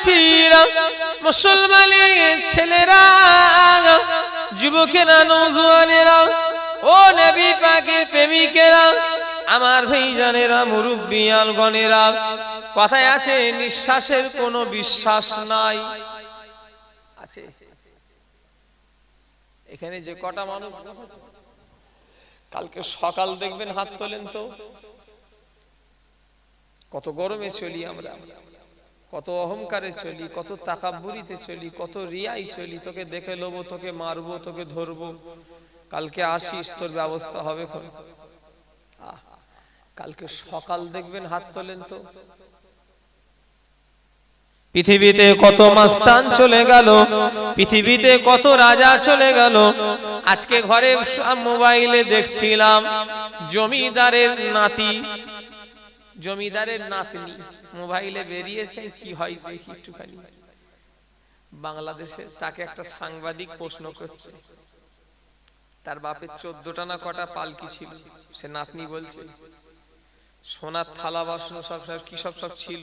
উম্মতিরা, মুসলমানের ছেলেরা, যুবকেরা, নওজোয়ানেরা, ও নবী পাকের প্রেমিকেরা, আমার ভাইজানেরা, মুরব্বিয়ানগণেরা, কথায় আছে নিঃশ্বাসের কোনো বিশ্বাস নাই। আছে এখানে যে কটা মানুষ, কালকে সকাল দেখবেন হাত তোলেন তো। কত গরমে চলি আমরা, কত অহংকারে চলি, কত তাকাব্বুরিতে চলি, কত রিয়াই চলি। তোকে দেখে লবো, তোকে মারবো, তোকে ধরবো, কালকে আসিস, তোর ব্যবস্থা হবে। কালকে সকাল দেখবেন হাত তোলেন তো। পৃথিবীতে কত মাস্তান চলে গেল, পৃথিবীতে কত রাজা চলে গেল। আজকে ঘরে মোবাইলে দেখছিলাম জমিদারের নাতি, জমিদারের নাতনি মোবাইলে বেরিয়েছে। কি হয় দেখি একটুখানি। বাংলাদেশে তাকে একটা সাংবাদিক প্রশ্ন করছে, তার বাপের 14টা না কটা পালকি ছিল। সে নাতনি বলছে সোনার থালা বাসন সব কি সব ছিল।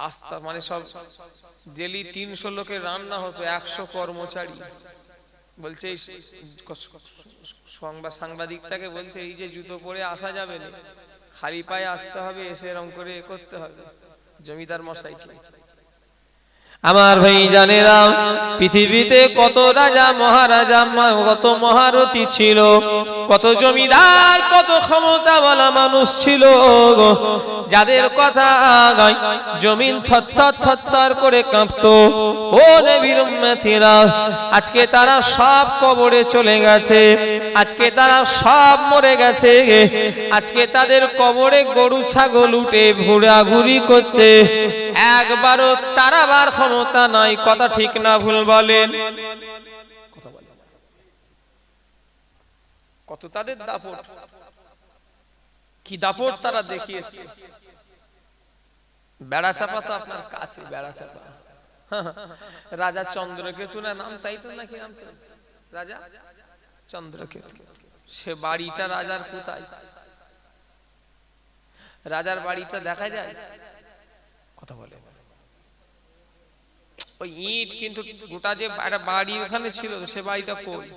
আস্তা মানে সব ডেলি 300 লোকের রান্না হতো, 100 কর্মচারী। বলছে সাংবাদিকটাকে বলছে এই যে জুতো পরে আসা যাবে না, খালি পায়ে আসতে হবে, এসে এরকম করে করতে হবে। জমিদার মশাইকে আমার ভাই জানেরা, পৃথিবীতে কত রাজা মহারাজা, কত মহারথী ছিল, কত জমিদার, কত ক্ষমতাওয়ালা মানুষ ছিল, যাদের কথা জমিন থরথর থরথর করে কাঁপতো। ও নবীর উম্মতিরা, আজকে তারা সব কবরে চলে গেছে, আজকে তারা সব মরে গেছে। আজকে তাদের কবরে গরু ছাগল উঠে ঘোরাঘুরি করছে, একবারও তারাবার ক্ষমতা নাই। কথা ঠিক না ভুল বলেন? কত তাদের দাপট, কি দাপট তারা দেখিয়েছে। বেড়াচাপা তো আপনার কাছে, বেড়াচাপা রাজা চন্দ্রকেতু না নাম, তাই তো নাকি নাম? রাজা চন্দ্রকেতু, সে বাড়িটা রাজার কোথায়? রাজার বাড়িটা দেখা যায়? কথা বলে ওই ইট, কিন্তু গোটা যে একটা বাড়ি ওখানে ছিল, সে বাড়িটা কই?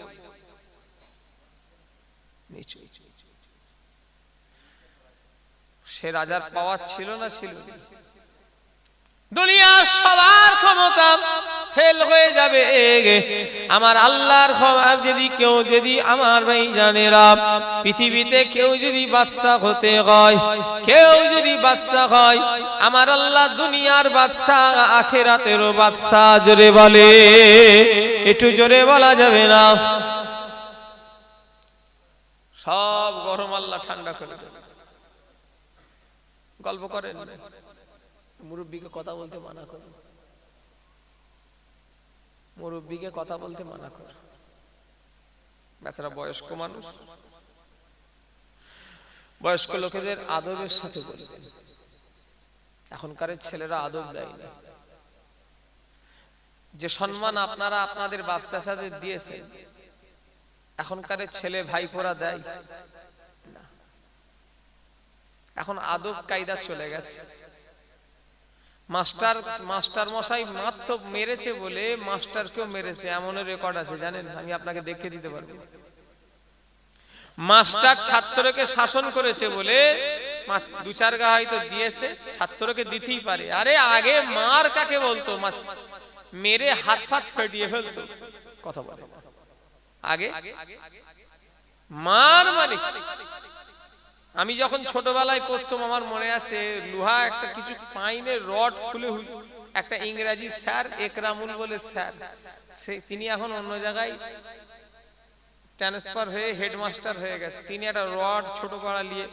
সে রাজার পাওয়ার ছিল না ছিল? দুনিয়ার সবার ক্ষমতা ফেল হয়ে যাবে, আমার আল্লাহর ক্ষমতা যদি কেউ, যদি আমার ভাই জানেরা, পৃথিবীতে কেউ যদি বাদশা হতে হয়, কেউ যদি বাদশা হয়, আমার আল্লাহ দুনিয়ার বাদশা, আখিরাতেরও বাদশা। জোরে বলে, একটু জোরে বলা যাবে না? সব গরম আল্লাহ ঠান্ডা করে দেবে। গল্প করেন, মুরব্বীকে কথা বলতে মানা করো, মুরব্বীকে কথা বলতে মানা করো। বেচারা বয়স্ক মানুষ, বয়স্ক লোকেদের আদবের সাথে বলবেন। এখনকার ছেলেরা আদব দেয় না। যে সম্মান আপনারা আপনাদের বাপ চাচাদের দিয়েছেন, এখনকার ছেলে ভাইপোরা দেয় না। এখন আদব কায়দা চলে গেছে। মাস্টার মশাই মাত্র মেরেছে বলে মাস্টারকেও মেরেছে, এমনও রেকর্ড আছে জানেন? আমি আপনাকে দেখে দিতে পারবো। মাস্টার ছাত্রকে শাসন করেছে বলে 2-4 গা হয়তো দিয়েছে, ছাত্রকে দিতেই পারে। আরে আগে মার কাকে বলতো? মেরে হাত পাত ফেটিয়ে ফেলতো। কথা বলে আগে মার মানে। আমি যখন ছোটবেলায় পড়তাম, আমার মনে আছে, লোহা একটা কিছু পাইনে রড খুলে একটা ইংরেজি স্যার, একরামুল বলে স্যার, তিনি এখন অন্য জায়গায় ট্রান্সফার হয়ে হেডমাস্টার হয়ে গেছে। তিনি একটা রড ছোট করা নিয়ে,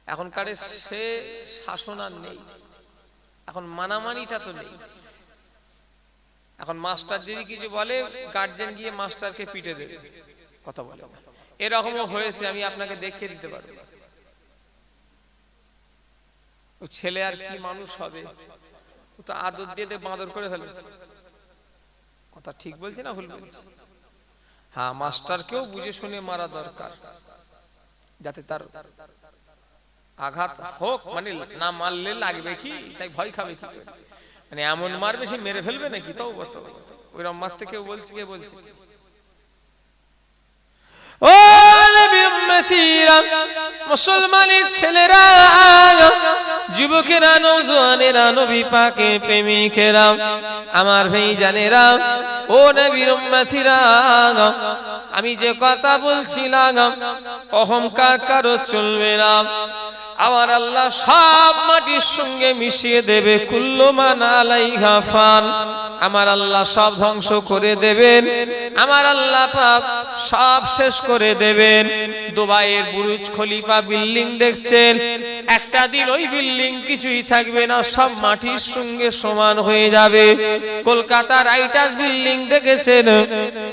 এখনকার সে শাসন আর নেই, এখন মানামানিটা তো নেই। এখন মাস্টার যদি কিছু বলে, গার্জেন গিয়ে মাস্টারকে পিটে দেবে। কথা বলে এরকমও হয়েছে, আমি আপনাকে দেখিয়ে দিতে পারবো। ছেলে আর কি মানুষ হবে? ও তো আদর দিয়ে বাঁদর করে ফেলেছে। কথা ঠিক বলছি না ভুল বলছি? হ্যাঁ, মাস্টারকেও বুঝে শুনে মারা দরকার, যাতে তার আঘাত হোক, মানে না মারলে লাগবে কি, তাই ভয় খাবে কি করে? মানে এমন মারবে সে মেরে ফেলবে নাকি? তাও ওইরকম মারতে কেউ বলছে? কে বলছে? ও নবী উম্মতিরা, মুসলমানের ছেলেরা, যুবকেরা, নওজোয়ানেরা, নবী পাকের প্রেমিকেরা, আমার ভাই জানেরা, ও নবীর উম্মতিরা, আমি যে কথা বলছিলাম অহংকার কারো চলবে না। আমার আল্লাহ সব মাটির সঙ্গে মিশিয়ে দেবে, কুল্লু মান আলাইহা ফান। আমার আল্লাহ সব ধ্বংস করে দেবেন, আমার আল্লাহ পাক সব শেষ করে দেবেন। দুবাইয়ের বুরুজ খলিফা বিল্ডিং দেখছেন, একটা দিন ওই বিল্ডিং কিছুই থাকবে না, সব মাটির সঙ্গে সমান হয়ে যাবে। কলকাতার রাইটার্স বিল্ডিং দেখেছেন,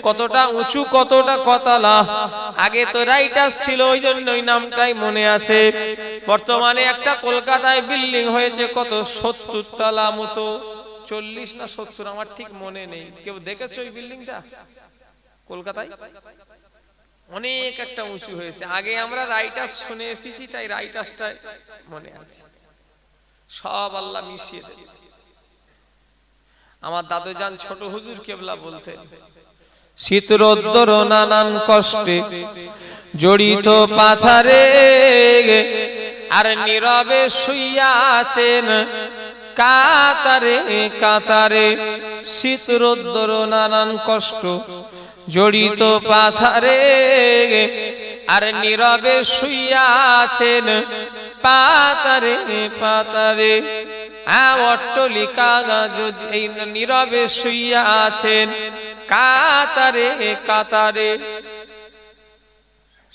কতটা উঁচু, কতটা কতলা। আগে তো রাইটার্স ছিল, ওই জন্য ওই নামটাই মনে আছে। বর্তমানে একটা কলকাতায় বিল্ডিং হয়েছে কত, 70 তলা মতো, 40 না 70 আমার ঠিক মনে নেই। কেউ দেখেছে ওই বিল্ডিংটা? কলকাতায় অনেক একটা উঁচু হয়েছে। আগে আমরা রাইটার্স শুনে এসেছি, তাই রাইটার্সটা মনে আছে। সব আল্লাহ মিশিয়ে দেবে। আমার দাদু জান ছোট হুজুর কেবলা বলতেন, শীত রোদ্দুর নানান কষ্টে জড়িত পাথারে, আর নীরবে শুইয়া আছেন কাতারে কাতারে। শীত রোদ্দুর নানান কষ্ট জড়িত পাথারে, আর নীরবে শুইয়া আছেন পাতারে পাতারে। অট্টালিকা যদি এই নীরবে শুইয়া আছেন কাতারে কাতারে।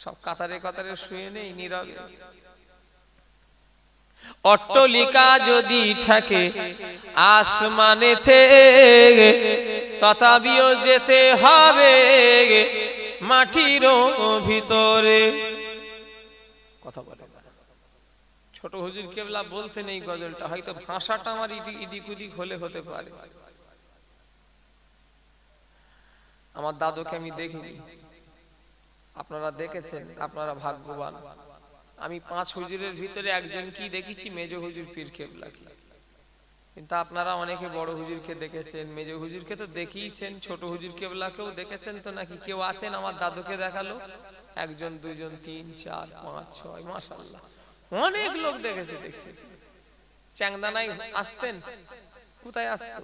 সব কাতারে কাতারে শুয়ে নেই, নীরবে। অট্টালিকা যদি থাকে আসমানেতে, তথাপিও যেতে হবে মাটির ভিতরে। কথা বলে ছোট হুজুর কেবলা বলতে নেই গজলটা, হয়তো ভাষাটা আমার ইদিক উদিক হলে হতে পারে। আমার দাদুকে আমি দেখিনি, আপনারা দেখেছেন, আপনারা ভাগ্যবান। আমি 5 হুজুরের ভিতরে একজন কি দেখেছি, মেজ হুজুর পীর কেবলাকে। কিন্তু আপনারা অনেকে বড় হুজুরকে দেখেছেন, মেজ হুজুরকে তো দেখিয়েছেন, ছোট হুজুর কেবলাকেও দেখেছেন তো নাকি? কেউ আছেন আমার দাদুকে দেখালো? 1 জন 2 জন 3 4 5 6, মাশাআল্লাহ অনেক লোক দেখেছে। দেখছি চ্যাংদানায় আসতেন, কোথায় আসতো?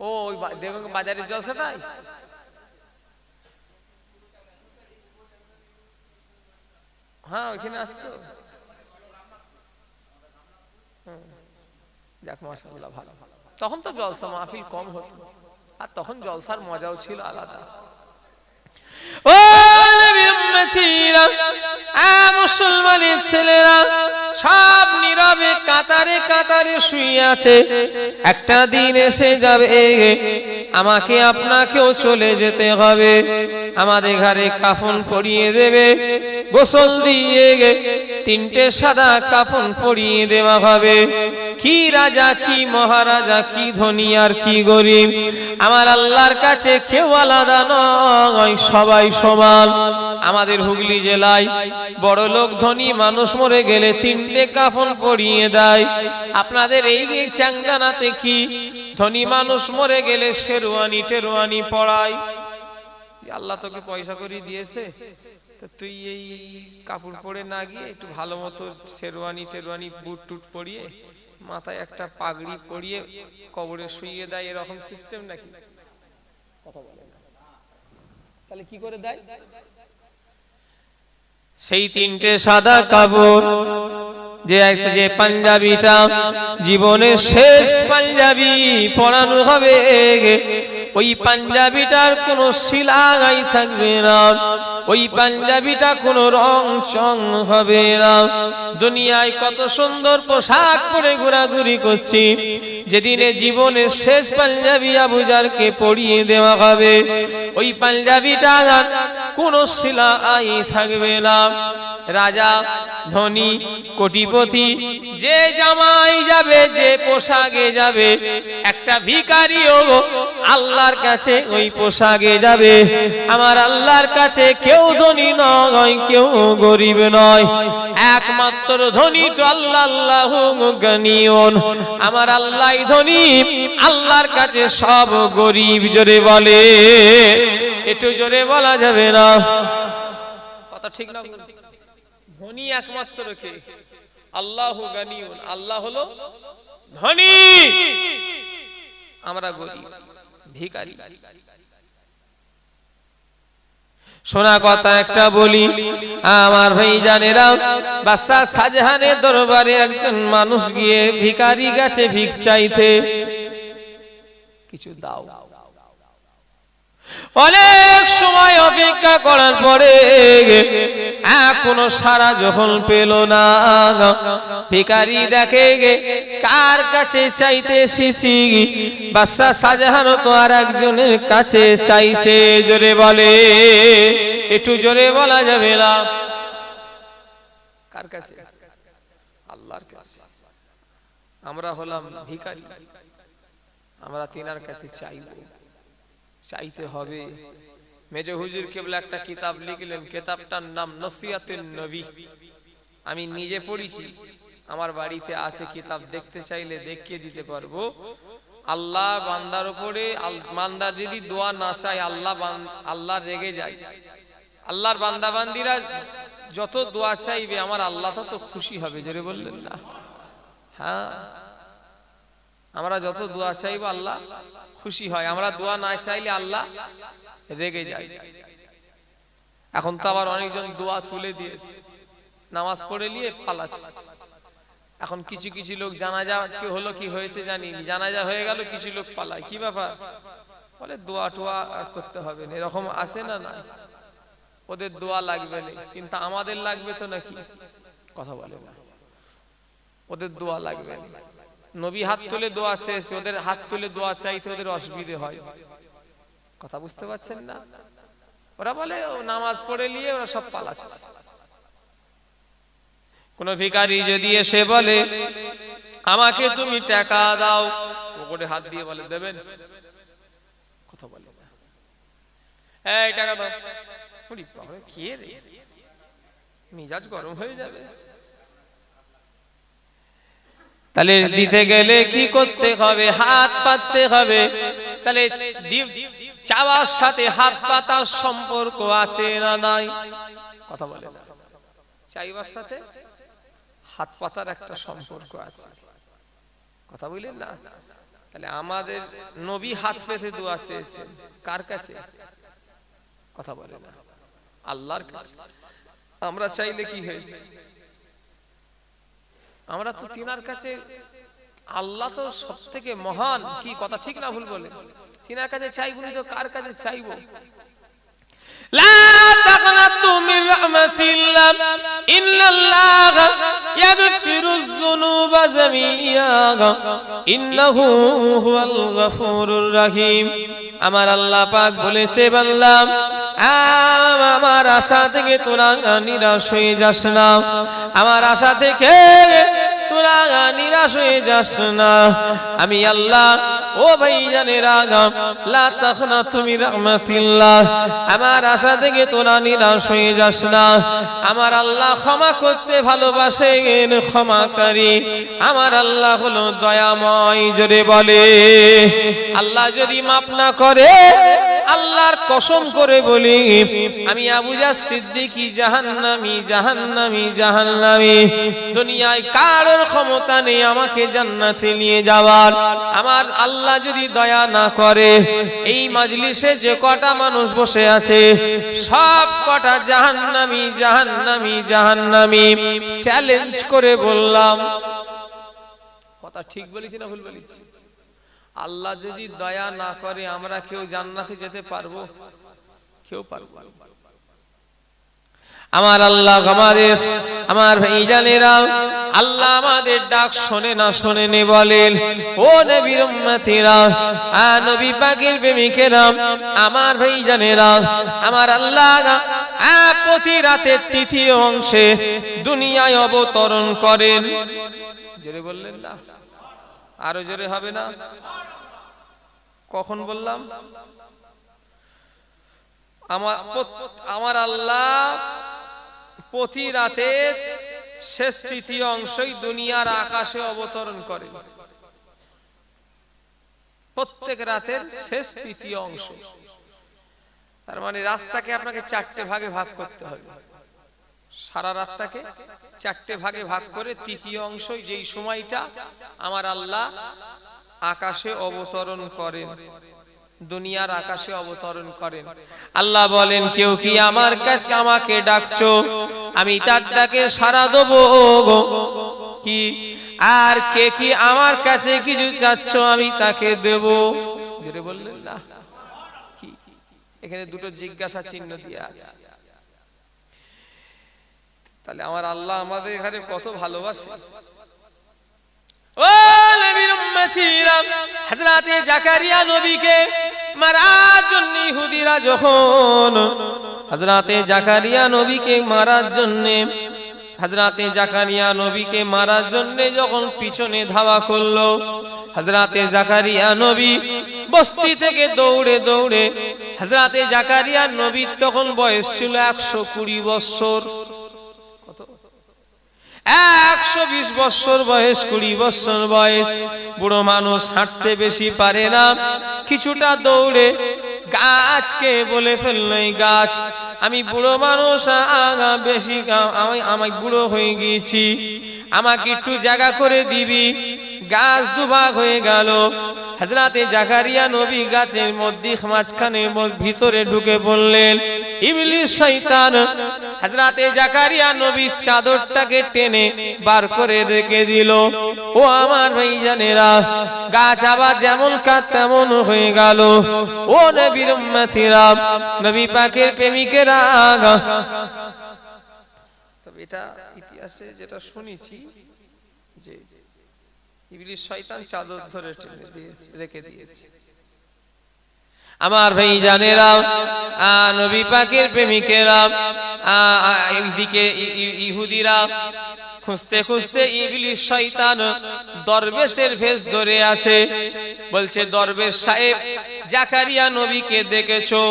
ও ওই দেবঙ্গ বাজারের জলসাটাই। হ্যাঁ ওইখানে আসতো। যাক মাশাআল্লাহ, ভালো। তখন তো জলসা মাহফিল কম হতো, আর তখন জলসার মজাও ছিল আলাদা। ও নবীর উম্মতিরা, মুসলমানের ছেলেরা, সব নীরবে কাতারে কাতারে শুয়ে আছে। একটা দিন এসে যাবে, আমাকে আপনাকেও চলে যেতে হবে। আমাদের ঘরে কাফন পরিয়ে দেবে, গোসল দিয়ে 3টে সাদা কাফন পরিয়ে দেওয়া হবে। কি রাজা, কি মহারাজা, কি ধনী আর কি গরিব, আমার আল্লাহর কাছে কেউ আলাদা নয়, সবাই সমান। আমাদের হুগলি জেলায় বড় লোক ধনী মানুষ মরে গেলে 3টে কাফন পরিয়ে দেয়। আপনাদের এই চ্যাংদানাতে কি ধনী মানুষ মরে গেলে শেরওয়ানি টেরওয়ানি পড়ায়? আল্লাহ তোকে পয়সা করে দিয়েছে, তো তুই এই কাপড় পরে না গিয়ে একটু ভালো মতো শেরওয়ানি টেরওয়ানি বুট টুট পরিয়ে মাথায় একটা পাগড়ি পরিয়ে কবরে শুইয়ে দেয়, এরকম সিস্টেম নাকি? কথা বলে না। তাহলে কি করে দেয়? সেই 3টে সাদা কাপড়, যে পাঞ্জাবিটা জীবনের শেষ পাঞ্জাবি পরানো হবে, ওই পাঞ্জাবিটার কোনো সিলাই থাকবে না, ওই পাঞ্জাবিটা কোনো রং চং হবে না। দুনিয়ায় কত সুন্দর পোশাক পরে ঘোরাঘুরি করছি, যেদিনে জীবনের শেষ পাঞ্জাবি আবুজারকে পরিয়ে দেওয়া হবে, ওই পাঞ্জাবিটা কোনো সিলাই থাকবে না। রাজা, ধনী, কোটিপতি, যে জামাই যাবে, যে পোশাকে যাবে, একটা ভিখারিও আল্লাহর কাছে ওই পোশাকে যাবে। আমার আল্লাহর কাছে কেউ ধনী নয়, কেউ গরিব নয়, একমাত্র ধনী তো আল্লাহ, আল্লাহু গানিয়ুন, আমার আল্লাহই ধনী, আল্লাহর কাছে সব গরিব। জোরে বলে, একটু জোরে বলা যাবে না? কথা ঠিক না? ধনী একমাত্র কে? আল্লাহু গানিয়ুন, আল্লাহ হলো ধনী, আমরা গরিব ভিখারি। শোনা কথা একটা বলি আমার ভাই জানেরা, বাদশা শাহজাহানের দরবারে একজন মানুষ গিয়ে ভিখারি গেছে ভিক চাইতে, কিছু দাও। অনেক সময় অপেক্ষা করার পরে এখনো সারা যখন পেল না, ভিখারি দেখে কার কাছে চাইতে এসেছি, বাদশা শাহজাহান তো আর একজনের কাছে চাইছে। জোরে বলে, একটু জোরে বলা যাবে না? কার কাছে? আল্লাহর কাছে। আমরা হলাম ভিখারি, আমরা তিনার কাছে চাইবো, চাইতে হবে। মেজো হুজুর কেবলা একটা কিতাব লিখলেন, কিতাবটার নাম নসিহাতুন নবী। আমি নিজে পড়েছি, আমার বাড়িতে আছে কিতাব, দেখতে চাইলে দেখিয়ে দিতে পারবো। আল্লাহ বান্দার উপরে, বান্দা যদি দোয়া না চায় আল্লাহ রেগে যায়। আল্লাহর বান্দা বান্দিরা যত দোয়া চাইবে আমার আল্লাহ তত খুশি হবে। জোরে বললেন না? হ্যাঁ, আমরা যত দোয়া চাইবো আল্লাহ খুশি হয়, আমরা দোয়া না চাইলে আল্লাহ রেগে যায়। এখন তো আবার অনেকজন দোয়া তুলে দিয়েছে, নামাজ পড়ে নিয়ে পালাচ্ছে। এখন কিছু কিছু লোক জানাজা আজকে হলো, কি হয়েছে জানি, জানাজা হয়ে গেল, কিছু লোক পালায়। কি ব্যাপার? বলে দোয়া টোয়া আর করতে হবে না, এরকম আছে না? না, ওদের দোয়া লাগবে না, কিন্তু আমাদের লাগবে তো নাকি? কথা বলে না, ওদের দোয়া লাগবে না। নবী হাত তুলে দোয়া চেয়েছে, ওদের হাত তুলে দোয়া চাইতে ওদের অসুবিধে হয়। কথা বুঝতে পারছেন না? ওরা বলে নামাজ পড়ে নিয়ে ওরা সব পালাচ্ছে। কোন ভিখারি যদি এসে বলে আমাকে তুমি টাকা দাও, ওপরে হাত দিয়ে বলে দেবেন? কথা বলে না, এই টাকা দাও। ওরে বাবা, কে রে? মেজাজ গরম হয়ে যাবে। তাহলে দিতে গেলে কি করতে হবে? হাত পাততে হবে। তাহলে চাওয়ার সাথে হাত পাতার সম্পর্ক আছে না নাই? কথা বলে না। চাইবার সাথে হাত পাতার একটা সম্পর্ক আছে। কথা বললেন না? তাহলে আমাদের নবী হাত পেতে দোয়া চেয়েছেন কার কাছে? কথা বলে না, আল্লাহর কাছে। আমরা চাইলে কি হয়েছে? আমরা তো তিনার কাছে, আল্লাহ তো সব থেকে মহান। কি কথা ঠিক না ভুল বলে? তিনার কাছে চাইবো তো কার কাছে চাইবো? লা তাকনাতু মির রাহমাতিল্লাহ ইন্নাল্লাহ ইয়াগফিরুয যুনুবা জামিআ ইন্নাহু হুয়াল গফুরুর রহিম। আমার আল্লাহ পাক বলেছে, বান্দা আমার আশা থেকে তোরা নিরাশ হয়ে যাস না, আমার আশা থেকে তোরা নিরাশ হয়ে যাস না। আমি আল্লাহ, ও ভাই জানেরা, লা তাখনাতু মির রাহমাতিল্লাহ, আমার আশা থেকে তোরা নিরাশ হয়ে যাস না। আমার আল্লাহ ক্ষমা করতে ভালোবাসেন, ক্ষমাকারী। আমার আল্লাহ হলো দয়াময়। জোরে বলে, আল্লাহ যদি মাফ না করে, আল্লাহর কসম করে বলি, আমি আবু জাহল সিদ্দিকী জাহান্নামী, জাহান্নামী, জাহান্নামী। দুনিয়ায় কারোর ক্ষমতা নেই আমাকে জান্নাতে নিয়ে যাওয়ার। আমার আল্লাহ যদি দয়া না করে, এই মাজলিসে যে কটা মানুষ বসে আছে সব কটা জাহান্নামী, জাহান্নামী, জাহান্নামী। চ্যালেঞ্জ করে বললাম, কথা ঠিক বলেছি না ভুল বলেছি? আল্লাহ যদি দয়া না করে আমরা কেউ জান্নাতে যেতে পারবো? কেউ পারবো না। আমার আল্লাহ আমাদের, আমার ভাইজানেরা, আল্লাহ আমাদের ডাক শোনে না শোনেন? বলেন, ও নবীর উম্মতিরা, নবী পাকের প্রেমিকেরা, আমার ভাইজানেরা, আমার আল্লাহ প্রতি রাতের তৃতীয় অংশে দুনিয়ায় অবতরণ করেন। জোরে বললেন না? আরো জোরে হবে না? কখন বললাম? আমার আল্লাহ প্রতি রাতে শেষ তৃতীয় অংশই দুনিয়ার আকাশে অবতরণ করে। প্রত্যেক রাতের শেষ তৃতীয় অংশ। তার মানে রাতটাকে আপনাকে চারটে ভাগে ভাগ করতে হবে। সারা রাতটাকে চারটে ভাগে ভাগ করে তৃতীয় অংশ, যেই সময়টা আমার আল্লাহ আকাশে অবতরণ করেন, দুনিয়ার আকাশে অবতরণ করেন। আল্লাহ বলেন, কেউ কি আমার কাছে আমাকে ডাকছো, আমি তার ডাকে সাড়া দেবো কি, আর কে কি আমার কাছে কিছু চাচ্ছ আমি তাকে দেব। যেটা বললেন না কি, এখানে দুটো জিজ্ঞাসা চিহ্ন দিয়ে আছে। তাহলে আমার আল্লাহ আমাদের এখানে কত ভালোবাসে। ও নবীর উম্মতিরা, হযরতে জাকারিয়া নবীকে মারার জন্য ইহুদিরা যখন হযরতে জাকারিয়া নবীকে মারার জন্য হযরতে জাকারিয়া নবীকে মারার জন্য যখন পিছনে ধাওয়া করলো, হযরতে জাকারিয়া নবী বস্তি থেকে দৌড়ে দৌড়ে, হযরতে জাকারিয়া নবীর তখন বয়স ছিল 120 বছর। 120 বছর বয়স, 20 বছর বয়স। বুড়ো মানুষ হাঁটতে বেশি পারে না, কিছুটা দৌড়ে গাছকে বলে ফেলল, এই গাছ, আমি বুড়ো মানুষ, বেশি আমি বুড়ো হয়ে গিয়েছি, আমাকে একটু জায়গা করে দিবি। গাছ দুভাগ হয়ে গেল। হযরতে জাকারিয়া নবী গাছের মধ্যে মাঝখানে ভিতরে ঢুকে পড়লেন। ইবলিস শয়তান হযরতে জাকারিয়া নবীর চাদরটাকে টেনে বার করে রেখে দিল। ও আমার ভাইজানেরা, গাছ আবার যেমন কাজ তেমন হয়ে গেল। ও নবীর উম্মতিরা, নবী পাকের প্রেমিকেরা, তবে এটা ইতিহাসে যেটা শুনেছি যে ইবলিস শয়তান চাদর ধরে টেনে দিয়েছে, রেখে দিয়েছে। আমার ভাইজানেরা, নবী পাকের প্রেমিকেরা, এইদিকে ইহুদিরা খুঁজতে খুঁজতে ইবলিস শয়তান দরবেশের ভেষ ধরে আছে। বলছে, দরবেশ সাহেব, জাকারিয়া নবীকে দেখেছো?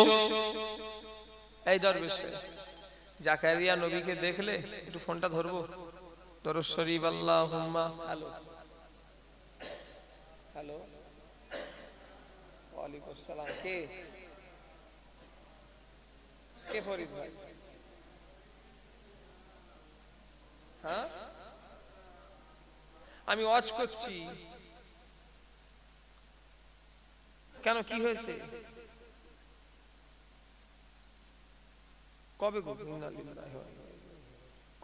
এই দরবেশ জাকারিয়া নবীকে দেখলে একটু ফোনটা ধরবো? দরুদ শরীফ আল্লাহুম্মা। হ্যালো হ্যালো, ওয়ালাইকুম আসসালাম। কে কে ফরিদ ভাই? হ্যাঁ, আমি ওয়াজ করছি। কেন, কি হয়েছে? কবে গো?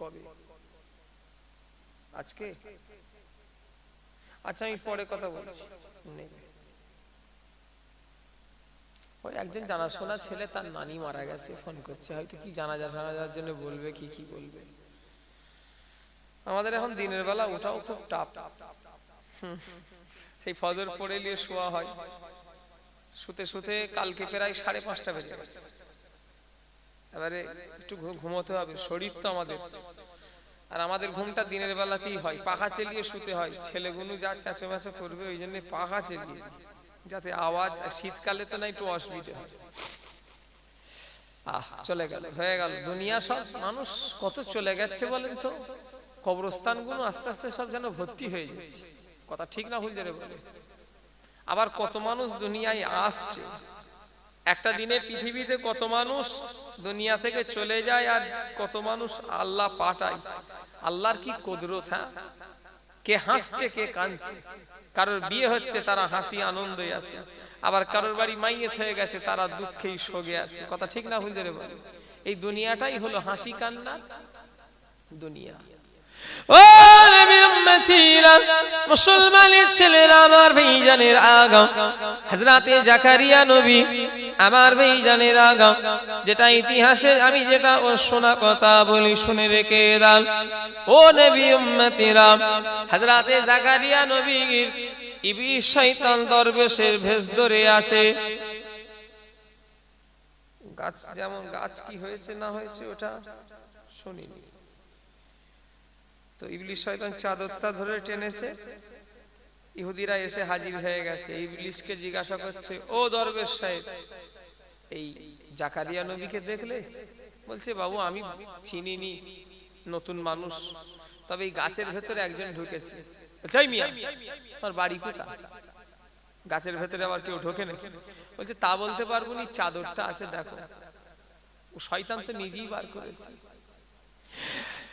কবে? আজকে? আচ্ছা, আমি পরে কথা বলছি। ওই একজন জানাশোনা ছেলে, তার নানি মারা গেছে, ফোন করছে, হয়তো কি জানাজার জন্য বলবে, কি বলবে। আমাদের এখন দিনের বেলা ওঠাও খুব টাপ। সেই ফজর পড়ে নিয়ে শোয়া হয়, শুতে শুতে কালকে প্রায় 5:30 বেজে গেছে। এবারে একটু ঘুমোতে হবে, শরীর তো আমাদের। আর আমাদের ঘুমটা দিনের বেলাতেই হয়, পাখা চালিয়ে শুতে হয়। ছেলেগুলো যা চেঁচামেচা করবে, ওই জন্য পাখা চালিয়ে, যাতে আওয়াজ, শীতকালে তো না একটু অসুবিধা হয়। চলে গেল, হয়ে গেল দুনিয়া। সব মানুষ কত চলে গেছে বলেন তো। কবরস্থানগুলো আস্তে আস্তে সব যেন ভর্তি হয়ে যাচ্ছে। কথা ঠিক না ভুল যারে বলে। আবার কত মানুষ দুনিয়ায় আসছে। একটা দিনে পৃথিবীতে কত মানুষ দুনিয়া থেকে চলে যায়, আর কত মানুষ আল্লাহ পাঠায়। আল্লাহর কি কুদরত! হ্যাঁ, কে হাসছে, কে কাঁদছে। কারোর বিয়ে হচ্ছে, তারা হাসি আনন্দে আছে। আবার কারোর বাড়ি মাইয়েত হয়ে গেছে, তারা দুঃখেই শোকে আছে। কথা ঠিক না ভুল যারে বলে। এই দুনিয়াটাই হলো হাসি কান্নার দুনিয়া। ও নবীর উম্মতিরা, মুসলমানের ছেলেরা, আমার ভাইজানের আগা, হযরতে জাকারিয়া নবী, আমার ভাইজানের আগা, যেটা ইতিহাসে আমি যেটা শোনা কথা বলি, শুনে রেখে দাও। ও নবী উম্মতিরা, হযরতে জাকারিয়া নবীর ইবলিস শয়তান দরবেশের ভেষ ধরে আছে। গাছ যেমন, গাছ কি হয়েছে না হয়েছে ওটা শুনিনি। তো ইবলিস শয়তান চাদরটা ধরে টেনেছে। ইহুদিরা এসে হাজির হয়ে গেছে। ইবলিসকে জিজ্ঞাসা করছে, ও দরবেশ সাহেব, এই জাকারিয়া নবীকে দেখলে? বলছে, বাবু আমি চিনিনি, নতুন মানুষ, তবে এই গাছের ভেতরে একজন ঢুকেছে। যাই মিয়া, তোর বাড়ি কোথায়? গাছের ভেতরে আবার কেউ ঢোকে নাকি? বলছে তা বলতে পারবো না, চাদরটা আছে দেখো। ও শয়তান তো নিজেই বার করেছে।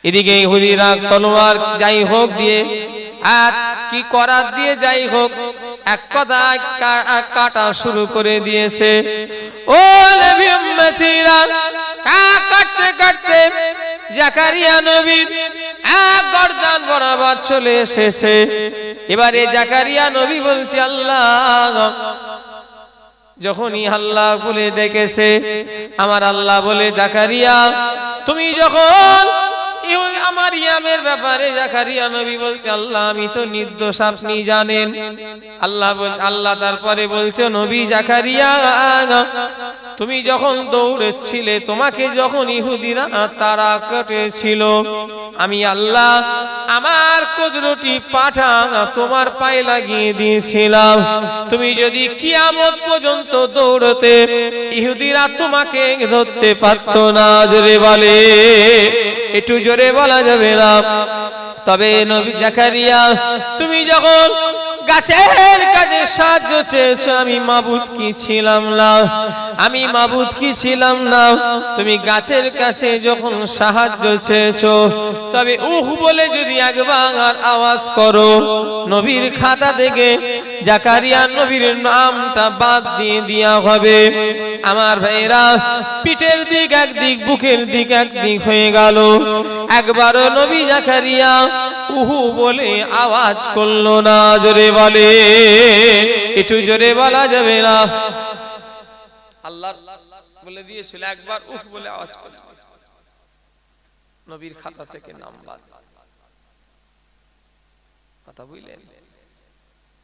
এদিকে ইহুদিরা তলোয়ার যাই হোক দিয়ে আর কি করার দিয়ে যাই হোক এক কথা কাটা শুরু করে দিয়েছে। ও নবী উম্মতিরা, কাটতে কাটতে জাকারিয়া নবীর এক গর্দান বরাবর চলে এসেছে। এবারে জাকারিয়া নবী বলছে আল্লাহ, যখনই আল্লাহ বলে ডেকেছে, আমার আল্লাহ বলে জাকারিয়া তুমি যখন আমার ইয়ামের ব্যাপারে জাকারিয়া নবী বলছে আল্লাহ আমি তো নির্দোষ, আপনি জানেন। আল্লাহ তারপরে বলছে নবী জাকারিয়া তুমি যখন দৌড়েছিলে, তোমাকে যখন ইহুদিরা তারা কেটেছিল, আমি আল্লাহ আমার কুদরতি পাঠা তোমার পায়ে লাগিয়ে দিয়েছিলাম। তুমি যদি কিয়ামত পর্যন্ত দৌড়তে, ইহুদিরা তোমাকে ধরতে পারতো না। জোরে বলে, একটু জোরে বলা যাবে না? তবে নবী জাকারিয়া তুমি যখন গাছের কাছে সাহায্য চেয়েছো, আমি মাবুদ কি ছিলাম না? আমি মাবুদ কি ছিলাম না? তুমি গাছের কাছে যখন সাহায্য চেয়েছো, তবে উহ বলে যদি একবার আওয়াজ করো, নবীর খাতা থেকে জাকারিয়া নবীর নামটা বাদ দিয়ে দেয়া হবে। আমার ভাইরা, পিঠের দিক একদিক, বুকের দিক একদিক হয়ে গেল। একবারও নবী জাকারিয়া উহু বলে আওয়াজ করলো না। জোরে বলে, একটু জোরে বলা যাবে না? আল্লাহ বলে দিয়েছিল একবার উহ বলে আওয়াজ করলো, নবীর খাতা থেকে নাম বাদ। কথা বুঝলেন?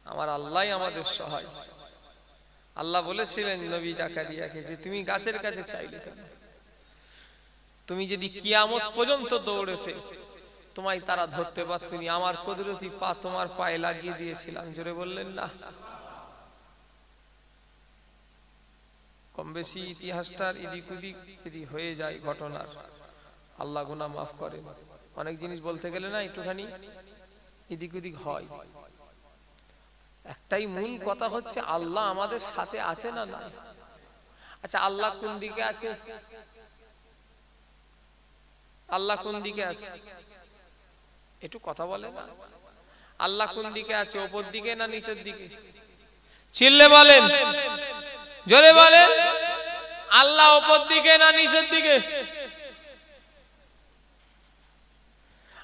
আমার আল্লাহ আমাদের সহায়। আল্লাহ বলেছিলেন নবী জাকারিয়াকে যে তুমি গাছের কাছে চাইলে কেন? তুমি যদি কিয়ামত পর্যন্ত দৌড়েতে, তোমায় তারা ধরতে পারত না। আমার কুদরতি পা তোমার পায়ে লাগিয়ে দিয়েছিলাম। জোরে বললেন না? কম বেশি ইতিহাসটার এদিক ওদিক যদি হয়ে যায় ঘটনার, আল্লাহ গুনাহ মাফ করেন। অনেক জিনিস বলতে গেলে না একটুখানি এদিক ওদিক হয়। একটাই মূল কথা হচ্ছে আল্লাহ আমাদের সাথে আছে না না? আচ্ছা, আল্লাহ কোন দিকে আছে? আল্লাহ কোন দিকে আছে? একটু কথা বলে না? আল্লাহ কোন দিকে আছে? উপর দিকে না নিচের দিকে? চিল্লে বলেন, জোরে বলেন। আল্লাহ উপর দিকে না নিচের দিকে?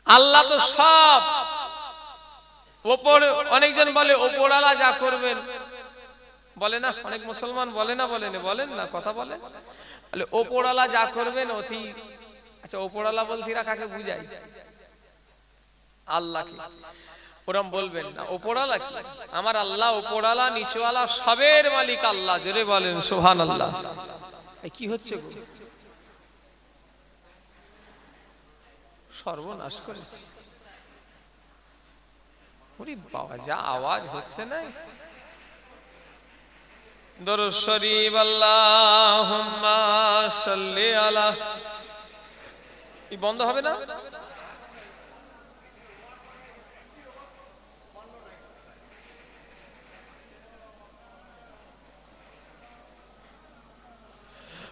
আল্লাহ তো সব ওপর। অনেকজন বলে ওপরওয়ালা যা করবেন, বলে না? অনেক মুসলমান বলে না? বলেন না? কথা বলেন। বলে ওপরওয়ালা যা করবেন অতি। আচ্ছা, ওপরওয়ালা বলতে কাকে বুঝাই? আল্লাহকে। ওরম বলবেন না। ওপরওয়ালা কি? আমার আল্লাহ ওপরওয়ালা, নিচওয়ালা, সবের মালিক আল্লাহ। জোরে বলেন সুবহানাল্লাহ। কি হচ্ছে গো? সর্বনাশ করেছে। ওরে বাবা, যা আওয়াজ হচ্ছে না! দরুদ শরীফ আল্লাহুম্মা সাল্লি আলা। এই বন্ধ হবে না?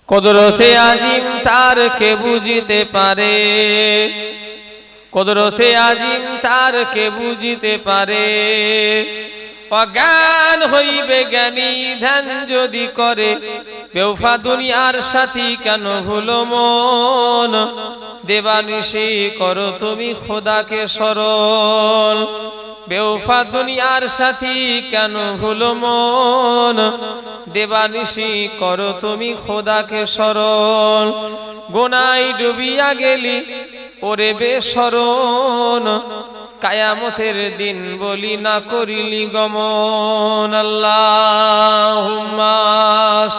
কুদরতে আজিম তার কে বুঝিতে পারে, কুদরতে আজিম তার কে বুঝিতে পারে। অজ্ঞান হইবে জ্ঞানী ধ্যান যদি করে, বেওফা দুনিয়ার সাথী কেন ভুলো মন? দেবানিশি করো তুমি খোদাকে স্মরণ। বেওফা দুনিয়ার সাথী কেন ভুলো মন? দেবানিশি করো তুমি খোদাকে স্মরণ। গোনায় ডুবিয়া গেলি ওরে বেশরণ, কায়ামতের দিন বলি না করিলি গমন। আল্লাহুম্মা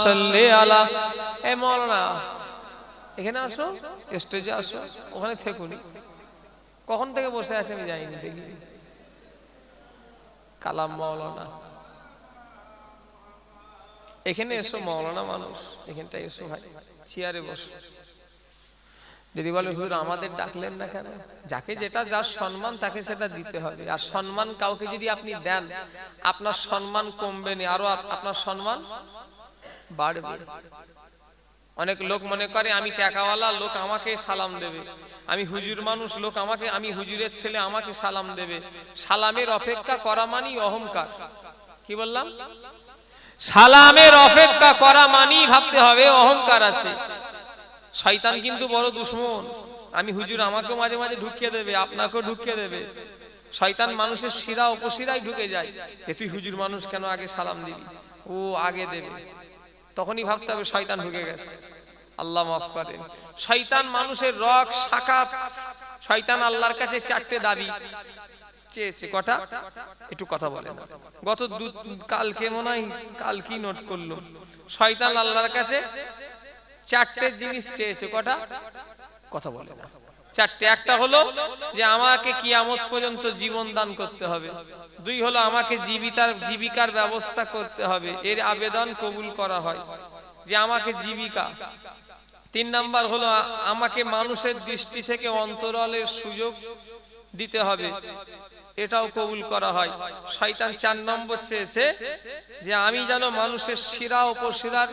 সাল্লি আলা। এ মওলানা, এখানে আসো, স্টেজে আসো। ওখানে থেকুনি, কখন থেকে বসে আছে আমি জানি। দেখি কালাম মওলানা, এখানে এসো। মওলানা মানুষ, এখানটায় এসো ভাই, চেয়ারে বসো। যদি বলে হুজুর আমাদের ডাকলেন না কেন, যাকে যেটা যার সম্মান তাকে সেটা দিতে হবে। আর সম্মান কাউকে যদি আপনি দেন আপনার সম্মান কমবে না, আরো আপনার সম্মান বাড়বে। অনেক লোক মনে করে আমি টাকাওয়ালা, লোক আমাকে সালাম দেবে, আমি হুজুর মানুষ, লোক আমাকে, আমি হুজুরের ছেলে, আমাকে সালাম দেবে। সালামের অপেক্ষা করা মানি অহংকার। কি বললাম? সালামের অপেক্ষা করা মানি ভাবতে হবে অহংকার আছে। শয়তান কিন্তু বড় দুশমন। আমি হুজুর, আমাকেও মাঝে মাঝে ঢুকিয়ে দেবে, আপনাকেও ঢুকিয়ে দেবে। শয়তান মানুষের শিরা উপশিরায় ঢুকে যায়, যে তুই হুজুর মানুষ কেন আগে সালাম দিবি, ও আগে দেবে। তখনই ভাবতে হবে শয়তান ঢুকে গেছে। আল্লাহ মাফ করেন। শয়তান মানুষের রক শাখা। শয়তান আল্লাহর কাছে 4টে দাবি চেয়েছে। কটা? একটু কথা বলে না। গত কালকে মনে হয় কাল কি নোট করলো, শয়তান আল্লাহর কাছে 4টে জিনিস চেয়েছে। কটা? কথা বলে না। 4টে। একটা হলো যে আমাকে কিয়ামত পর্যন্ত জীবন দান করতে হবে। 2 হলো আমাকে জীবিকার ব্যবস্থা করতে হবে, এর আবেদন কবুল করা হয় যে আমাকে জীবিকা। 3 নাম্বার হলো আমাকে মানুষের দৃষ্টি থেকে অন্তরালের সুযোগ দিতে হবে, এটাও কবুল করা হয়। শয়তান 4 নম্বর চেয়েছে যে আমি যেন মানুষের শিরা উপশিরার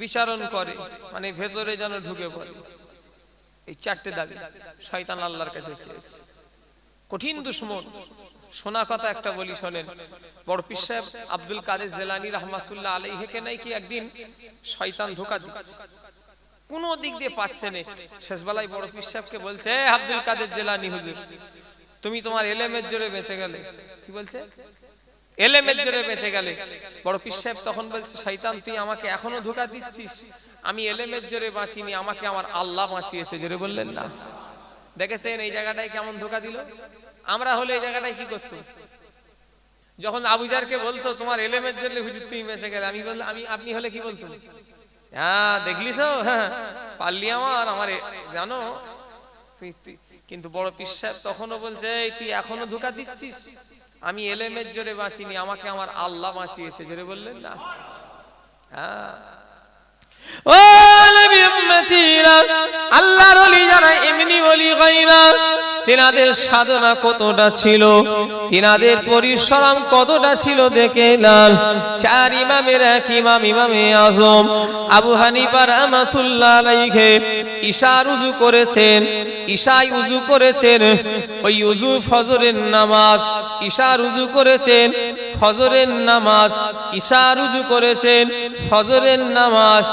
বিচারণ করে, মানে ভেতরে যেন ঢুকে পড়ে। এই 4টে দাবি শয়তান আল্লাহর কাছে চেয়েছে। কঠিন দুশমন। শোনা কথা একটা বলি শোনেন। বড় পীর সাহেব আব্দুল কাদের জিলানী রাহমাতুল্লাহ আলাইহিকে নাকি একদিন শয়তান ধোঁকা দিচ্ছে, কোনো দিক দিয়ে পাচ্ছে না। শেষবেলায় বড় পীর সাহেবকে বলছে, আব্দুল কাদের জিলানী হুজুর, তুমি তোমার এলেমের জোরে বেঁচে গেলে। কি বলছে? এলেমের জোরে বেঁচে গেলে। বড় পীর সাহেব তখন বলছে, শয়তান তুই আমাকে এখনো ধোঁকা দিচ্ছিস, আমি এলেমের জোরে বাঁচিনি, আমাকে আমার আল্লাহ বাঁচিয়েছে। জোরে বললেন না? দেখেছেন এই জায়গাটায় কেমন ধোঁকা দিল? আমরা হলে এই জায়গাটায় কি করতো? যখন আবু জারকে বলতো তোমার এলেমের জন্য হুজুর তুমি বেঁচে গেলে, আমি বললাম আপনি হলে কি বলতো? হ্যাঁ দেখলি তো, হ্যাঁ পারলি আমার জানো তুই। কিন্তু বড় পীর সাহেব তখনও বলছে, তুই এখনো ধোঁকা দিচ্ছিস, আমি এলেমের জোরে বাঁচিনি, আমাকে আমার আল্লাহ বাঁচিয়েছে। জোরে বললেন না? হ্যাঁ। ও নবী উম্মতিরা, আল্লাহর ওলি যারা এমনি ওলি গায়রা, তিনাদের সাধনা কতটা ছিল, তিনাদের পরিশ্রম কতটা ছিল দেখে নাও। 4 ইমামের এক ইমাম, ইমামে আজম আবু হানিফা রাহমাতুল্লাহ আলাইহি ইশার উযু করেছেন, ইশায় উযু করেছেন, ওই উযু ফজরের নামাজ। ইশার উযু করেছেন, ফজরের নামাজ। ইশার উযু করেছেন, ফজরের নামাজ।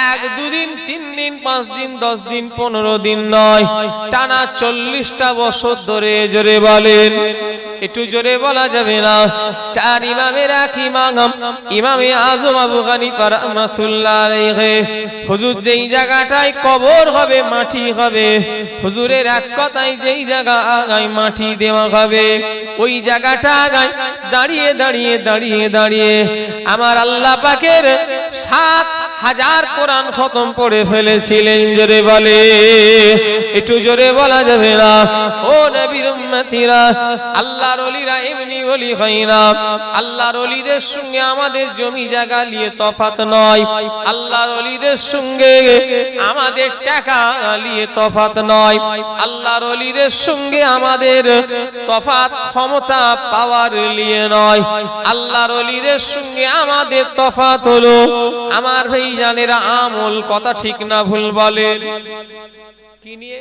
1 2 দিন 3 দিন 5 দিন 10 দিন 15 দিন নয়, টানা 40টা বছর ধরে। জোরে বলেন, একটু জোরে বলা যাবে না? 4 ইমামের এক ইমাম, ইমামে আজম আবু হানিফা রাহমাতুল্লাহ আলাইহি, হুজুর যেই জায়গাটায় কবর হবে, মাটি হবে, হুজুরের এক কথায় যেই জায়গা আগায় মাটি দেওয়া হবে, ওই জায়গাটা আগায় দাঁড়িয়ে দাঁড়িয়ে দাঁড়িয়ে দাঁড়িয়ে আমার আল্লাহ পাকের 7000 কোরআন খতম পড়ে ফেলেছিলেন। জোরে বলে, একটু জোরে বলা যাবে না? ও নবীর উম্মতিরা, আল্লাহর ওলিরা এমনি ওলি হয় না। আল্লাহর ওলিদের সঙ্গে আমাদের জমি জায়গা নিয়ে তফাত নয়, আল্লাহর ওলিদের সঙ্গে আমাদের টাকা নিয়ে তফাত নয়, আল্লাহর ওলিদের সঙ্গে আমাদের তফাত ক্ষমতা পাওয়ার নিয়ে নয়। আল্লাহর ওলিদের সঙ্গে আমাদের তফাত হলো আমার ভাই জানেরা আমল। কথা ঠিক না ভুল বলেন? কি নিয়ে?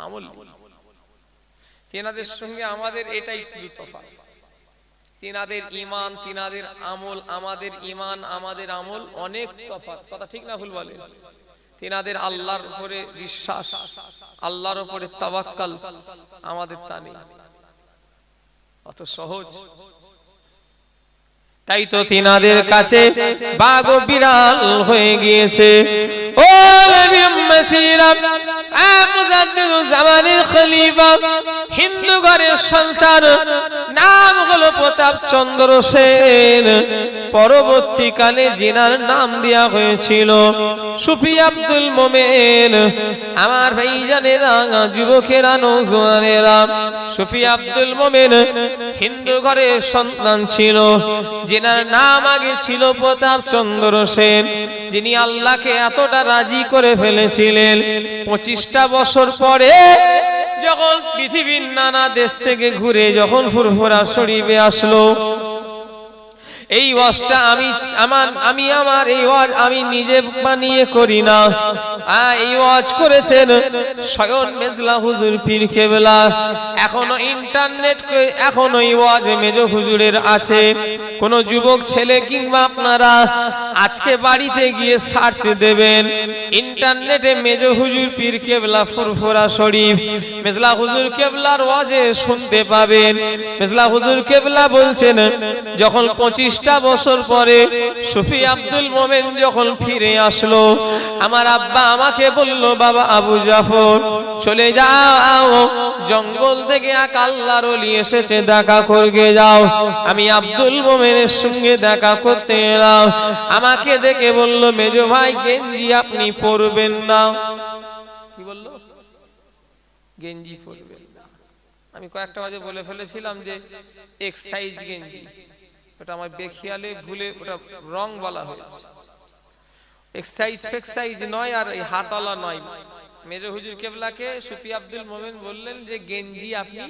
আমল। তিনাদের সঙ্গে আমাদের এটাই তফাৎ। তিনাদের ঈমান, তিনাদের আমল, আমাদের ঈমান, আমাদের আমল অনেক তফাৎ। কথা ঠিক না ভুল বলেন? তিনাদের আল্লাহর উপরে বিশ্বাস, আল্লাহর উপরে তাওয়াক্কুল, আমাদের তা নেই। অত সহজ। তাই তো তিনাদের কাছে বাঘ ও বিড়াল হয়ে গিয়েছে। ও নবী উম্মতিরা, মুজাদ্দিদুল জামানিল খলিফা হিন্দু ঘরের সন্তান, নাম হলো প্রতাপ চন্দ্র সেন। পরবর্তীকালে জিনার নাম দেয়া হয়েছিল সুফি আব্দুল মোমেন। আমার ভাইজানেরা, যুবকেরা, নওজোয়ানেরা, সুফি আব্দুল মোমেন হিন্দু ঘরের সন্তান ছিল, জিনার নাম আগে ছিল প্রতাপ চন্দ্র সেন, যিনি আল্লাহকে এতটা রাজি করে ফেলেছিলেন 25টা বছর পরে যখন পৃথিবীর নানা দেশ থেকে ঘুরে যখন ফুরফুরা শরীফে আসলো, এই ওয়াজটা আমার এই ওয়াজ আমি নিজে বানিয়ে করি না, এই ওয়াজ করেছেন স্বয়ং মেজলা হুজুর পীর কেবলা। এখনো ইন্টারনেট, এখনো এই ওয়াজ মেজো হুজুরের আছে। কোন যুবক ছেলে কিংবা আপনারা আজকে বাড়িতে গিয়ে সার্চ দেবেন ইন্টারনেটে মেজো হুজুর পীর কেবলা ফুরফুরা শরীফ, মেজলা হুজুর কেবলার ওয়াজে শুনতে পাবেন। মেজলা হুজুর কেবলা বলছেন, যখন 25টা বছর পরে সুফি আব্দুল মোমেন যখন ফিরে আসলো, আমার আব্বা আমাকে বলল, বাবা আবু জাফর চলে যাও, জঙ্গল থেকে এক আল্লাহর ওলি এসেছে, দেখা করতে যাও। আমি আব্দুল মোমেনের সঙ্গে দেখা করতে এলাম। আমাকে দেখে বলল, মেজো ভাই গেঞ্জি আপনি পরবেন না। কি বললো? গেঞ্জি পরবেন না। আমি কয়েকটা বাজে বলে ফেলেছিলাম যে এক্সাইজ গেঞ্জি, ওটা আমার বেখিয়ালে ভুলে ওটা রং বলা হয়েছে। এক্সাইজ ফেক্সাইজ নয়, আর এই হাতওয়ালা নয়। মেজো হুজুর কেবলাকে সুফি আব্দুল মোমেন বললেন যে গেঞ্জি আপনি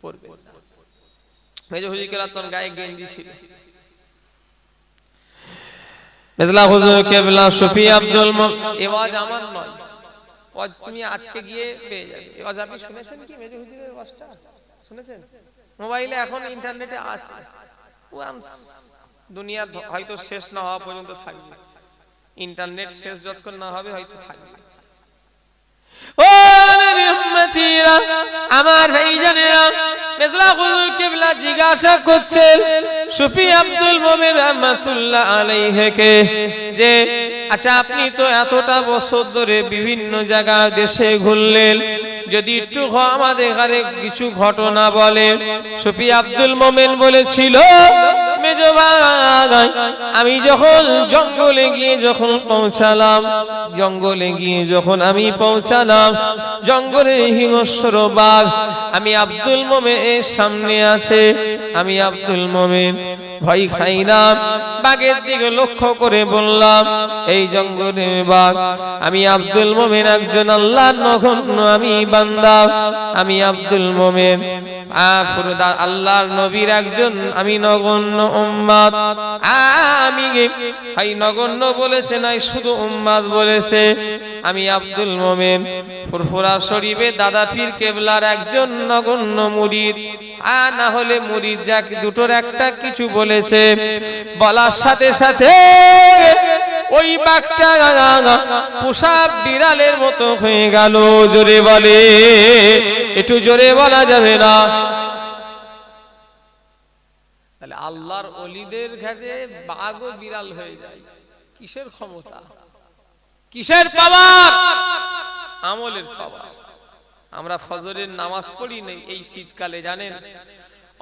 পরবেন না। মেজো হুজুর কেবলা তখন গায়ে গেঞ্জি ছিল। মেজলা হুজুর কেবলা সুফি আব্দুল মোমেন, এই ওয়াজ আমার নয়, ওয়াজ তুমি আজকে গিয়ে পেয়ে যাবে। এই ওয়াজ আপনি শুনেছেন কি? মেজো হুজুরের ওয়াজটা শুনেছেন? মোবাইলে এখন ইন্টারনেটে আছে। দুনিয়া হয়তো শেষ না হওয়া পর্যন্ত থাকবে, ইন্টারনেট শেষ যতক্ষণ না হবে হয়তো থাকবে। ও নবী উম্মতিরা, আমার ভাইজানেরা, মেজলা হুজুর কিবলা জিজ্ঞাসা করছেন সুফি আব্দুল মোমেন রাহমাতুল্লাহ আলাইহিকে যে, আচ্ছা আপনি তো এতটা বছর ধরে বিভিন্ন জায়গা দেশে ঘুরলেন, যদি একটু আমাদের ঘরে কিছু ঘটনা বলেন। সুফি আব্দুল মোমেন বলেছিল, মেজো ভাই আমি যখন জঙ্গলে গিয়ে যখন পৌঁছালাম, জঙ্গলের হিংস্র বাঘ আমি আব্দুল মোমেনের সামনে আছে, আমি আব্দুল মোমেন ভয় খাই না, বাঘের দিকে লক্ষ্য করে বললাম, এই জঙ্গলের বাঘ, আমি আব্দুল মোমেন একজন আল্লাহর নগণ্য আমি বান্দা, আমি আব্দুল মোমেন আল্লাহর নবীর একজন আমি নগণ্য উম্মত। আমি ভাই নগণ্য বলেছে নাই, শুধু উম্মত বলেছে। আমি আব্দুল মোমেন ফুরফুরা শরীফে দাদা পীর কেবলার একজন নগণ্য মুরিদ, না হলে মুরিদ, যাক দুটোর একটা কিছু বলেছে। বলার সাথে সাথে ওই বাঘটা পোষা বিড়ালের মতো হয়ে গেল। জোরে বলে, একটু জোরে বলা যাবে না? তাহলে আল্লাহর ওলিদের ঘাটে বাঘ ও বিড়াল হয়ে যায়, কিসের ক্ষমতা, কিসের পাওয়ার? আমলের পাওয়ার। আমরা ফজরের নামাজ পড়ি নেই এই শীতকালে, জানেন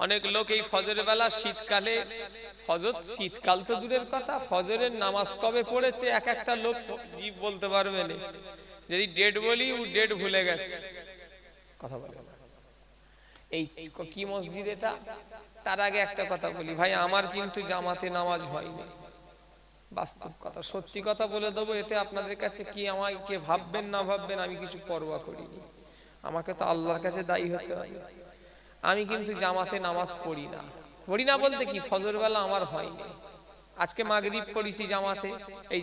অনেক লোক এই ফজরের বেলা শীতকালে, ফজর শীতকাল তো দূরের কথা, ফজরের নামাজ কবে পড়েছে এক একটা লোক জীব বলতে পারবে না। যদি ডেট বলি ও ডেট ভুলে গেছে, কথা বলে। এই কি মসজিদ এটা? তার আগে একটা কথা বলি ভাই, আমার কিন্তু জামাতে নামাজ হয়নি, বাস্তব কথা, সত্যি কথা বলে দেবো। এতে আপনাদের কাছে কি আমাকে ভাববেন না ভাববেন আমি কিছু পরোয়া করিনি, আমাকে তো আল্লাহর কাছে দায়ী হতে হবে। আমি কিন্তু জামাতে নামাজ পড়ি না বলতে কি, ফজর বেলা আমার হয়নি। আজকে মাগরিব পড়িছি জামাতে, এই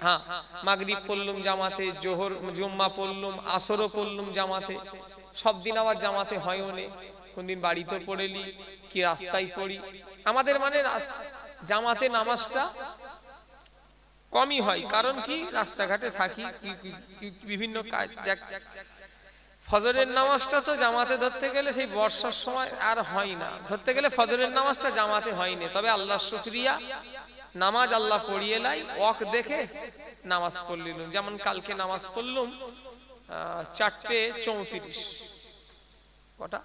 হ্যাঁ মাগরিব পড়লুম জামাতে, জোহর জুম্মা পড়লুম, আসরও পড়লুম জামাতে। সব দিন আবার জামাতে হয়ও নে, কোনদিন বাড়িতে পড়েলি কি রাস্তায় পড়ি। আমাদের মানে জামাতে নামাজটা কমই হয়, কারণ কি রাস্তাঘাটে থাকি, বিভিন্ন কাজ। ফজরের নামাজটা তো জামাতে ধরতে গেলে সেই বর্ষার সময় আর হয় না, ধরতে গেলে ফজরের নামাজটা জামাতে হয়নি। তবে আল্লাহর শুকরিয়া, নামাজ আল্লাহ পড়িয়ে লাই, ওয়াক দেখে নামাজ পড়লিলুম। যেমন কালকে নামাজ পড়লুম 4:34 কটা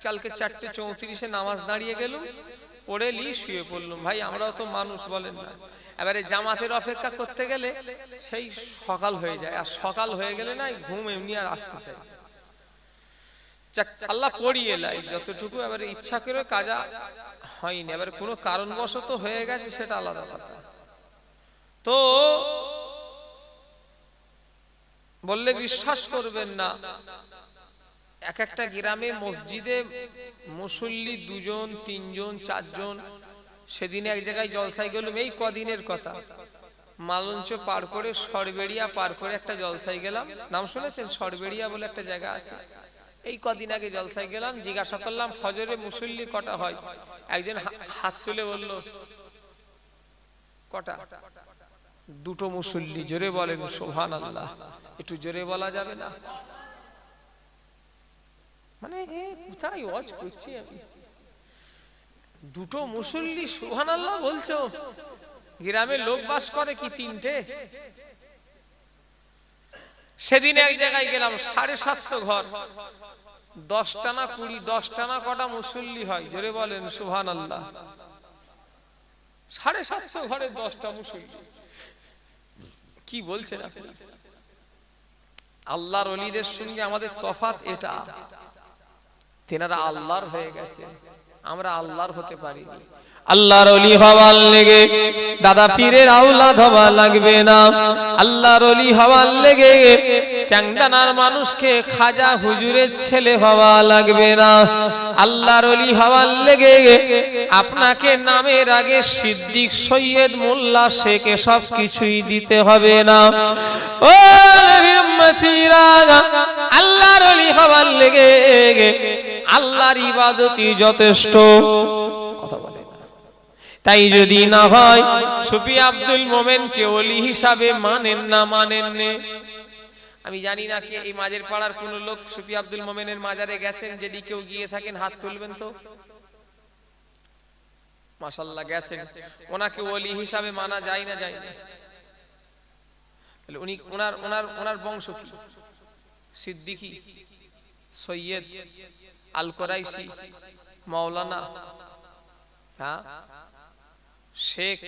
কালকে 4:34 নামাজ দাঁড়িয়ে গেল, পড়ে লি শুয়ে পড়লাম। ভাই আমরাও তো মানুষ, বলেন না? এবারে জামাতের অপেক্ষা করতে গেলে সেই সকাল হয়ে যায়, আর সকাল হয়ে গেলে না ঘুম এমনি আর আসতে চায়। আল্লাহ পড়িয়ে লাই যতটুকু, এবারে ইচ্ছা করে কাজা হয়নি, এবারে কোনো কারণবশত হয়ে গেছে, সেটা আলাদা কথা। তো বললে বিশ্বাস করবেন না, এক একটা গ্রামে মসজিদে মুসল্লি 2 জন 3 জন 4 জন। সেদিন এক জায়গায় জলসায় গেলাম, এই কদিনের কথা, মালঞ্চ পার করে সরবেড়িয়া পার করে একটা জলসায় গেলাম। নাম শুনেছেন? সরবেড়িয়া বলে একটা জায়গা আছে। এই কদিন আগে জলসায় গেলাম, জিজ্ঞাসা করলাম ফজরে মুসল্লি কটা হয়? একজন হাত তুলে বলল কটা? 2টো মুসল্লি। জোরে বলেন সুবহানাল্লাহ। একটু জোরে বলা যাবে না? মানে কোথায় ওয়াজ করছি আমি? 2টো মুসল্লি সুবহানাল্লাহ বলছো? গ্রামে লোক বাস করে কি 3টে? সেদিন এক জায়গায় গেলাম, 750 ঘর, 10টা না 20, 10টা না কটা মুসল্লি হয়? জোরে বলেন সুবহানাল্লাহ। 750 ঘরে 10টা মুসল্লি, কি বলছেন আপনি? আল্লাহর ওলিদের সঙ্গে আমাদের তফাৎ এটা, তেনারা আল্লাহর হয়ে গেছে, আমরা আল্লাহর হতে পারিনি। আল্লাহর ওলি হওয়ার লেগে দাদা পীরের আওলাদ হওয়া লাগবে না। আল্লাহর ওলি হওয়ার লেগে চাংদানার মানুষকে খাজা হুজুরের ছেলে হওয়া লাগবে না। আল্লাহর ওলি হওয়ার লেগে আপনাকে নামের আগে সিদ্দিক, সৈয়দ, মোল্লা, শেখ সব কিছুই দিতে হবে না। ও নবীর উম্মতিরা, আল্লাহর ওলি হওয়ার লেগে আল্লাহর ইবাদতই যথেষ্ট। কথা বলে তাই যদি না হয়, সুফি আব্দুল মোমেনকে ওলি হিসাবে মানেন না? আমি জানি না কে এই মাঝের পাড়ার কোন লোক সুফি আব্দুল মোমেনের মাজারে গেছেন? যদি কেউ গিয়ে থাকেন হাত তুলবেন তো। মাশাআল্লাহ গেছেন। ওনাকে ওলি হিসাবে মানা যায় না? যায় না? তাহলে উনি ওনার বংশ কি? সিদ্দিকী, সৈয়দ, আল কোরাইশি, মাওলানা, হ্যাঁ, শেখ,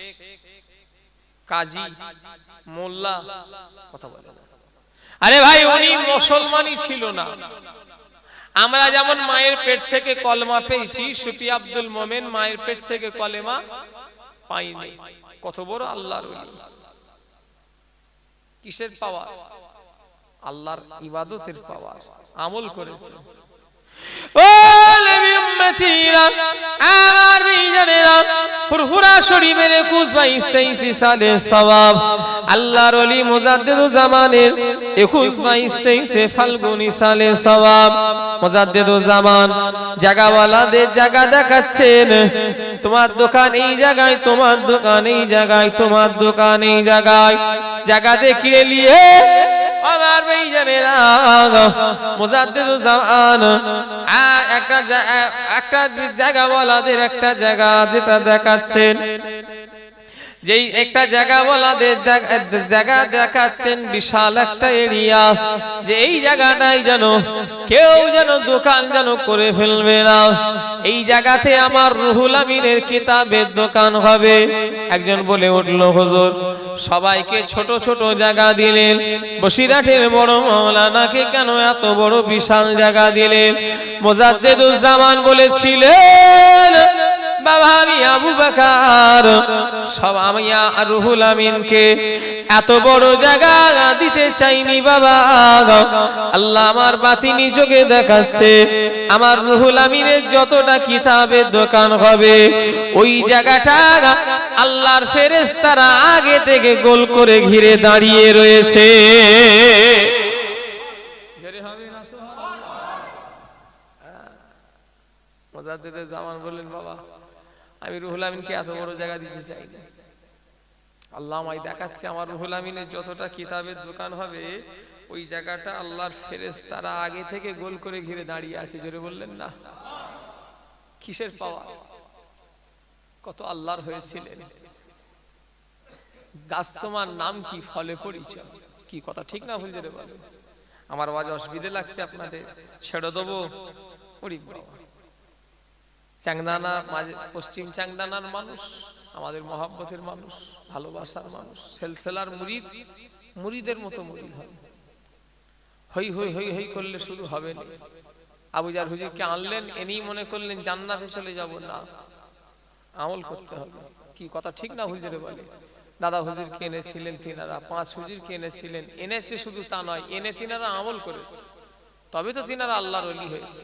কাজী, মোল্লা। কথা বলে আরে ভাই উনি মুসলমানই ছিল না। আমরা যেমন মায়ের পেট থেকে কলমা পেয়েছি, সুফি আব্দুল মোমেন মায়ের পেট থেকে কলেমা পাইনি। কত বড় আল্লাহর ওলি! কিসের পাওয়ার? আল্লাহর ইবাদতের পাওয়ার। আমল করেছে। ও নবী উম্মতিরা, আমার ভাইজানেরা, ফুরফুরা শরীফের 21-22 সালে সওয়াব আল্লাহর ওলি মুজাদ্দিদুজ জামানের 21-22 ফাল্গুনী সালে সওয়াব। মুজাদ্দিদুজ জামান জায়গাওয়ালাদের জায়গা দেখাচ্ছেন। তোমার দোকান এই জায়গায়, তোমার দোকান এই জায়গায়, তোমার দোকান এই জায়গায়, জায়গা দেখিয়ে নিয়ে আমার ভাইজানেরা মুজাদ্দিদুজ জামান একটা জায়গাওয়ালাদের একটা জায়গা যেটা দেখাচ্ছেন, যেই একটা জায়গাওয়ালাদের জায়গা দেখাচ্ছেন বিশাল একটা এরিয়া, যে এই জায়গাটাই যেন কেউ যেন দোকান যেন করে ফেলবে না। এই জায়গাতে আমার রুহুল আমিনের কিতাবের দোকান হবে। একজন বলে উঠল, হুজুর সবাইকে ছোট ছোট জায়গা দিলেন, বসিরহাটের বড় মাওলানাকে কেন এত বড় বিশাল জায়গা দিলেন? মুজাদ্দিদুজ জামান বলেছিলেন, বাবা আমি আবু বকর সব আমি রুহুল আমিনকে এত বড় জায়গা দিতে চাইনি বাবা। আল্লাহ আমার বাতিনি চোখে দেখাচ্ছে, আমার রুহুল আমিনের যতটা কিতাবের দোকান হবে ওই জায়গাটা আল্লাহর ফেরেশতারা আগে থেকে গোল করে ঘিরে দাঁড়িয়ে রয়েছে। মুজাদ্দিদুজ জামান বললেন, বাবা আমি রুহুল আমিনকে এত বড় জায়গা দিতে চাই না। আল্লাহ আমায় দেখাচ্ছে আমার রুহুল আমিনের যতটা কিতাবের দোকান হবে ওই জায়গাটা আল্লাহর ফেরেশতারা আগে থেকে গোল করে ঘিরে দাঁড়িয়ে আছে। জোরে বললেন না? কিসের পাওয়ার! কত আল্লাহর হয়েছিলেন। গাছ তোমার নাম কি, ফলে পরিচয়। কি কথা ঠিক না ভুল জোরে বলেন? আমার আওয়াজ অসুবিধা লাগছে আপনাদের? ছেড়ে দেবো? ওরে বাবা, চাংদানা মাঝে পশ্চিম চাংদানার মানুষ, আমাদের মহাব্বতের মানুষ, ভালোবাসার মানুষ, সেলসেলার মুরিদ, মুরিদের মতো মুরিদ হবে। হই হই হই হই করলে শুরু হবে না। আবুজার হুজুরকে আনলেন, এনেই মনে করলেন জান্নাতে চলে যাব, না, আমল করতে হবে। কি কথা ঠিক না ভুল জোরে বলে? দাদা হুজুরকে এনেছিলেন তিনারা, 5 হুজুরকে এনেছিলেন, এনেছে শুধু তা নয়, এনে তিনারা আমল করেছে, তবে তো তিনারা আল্লাহর ওলি হয়েছে।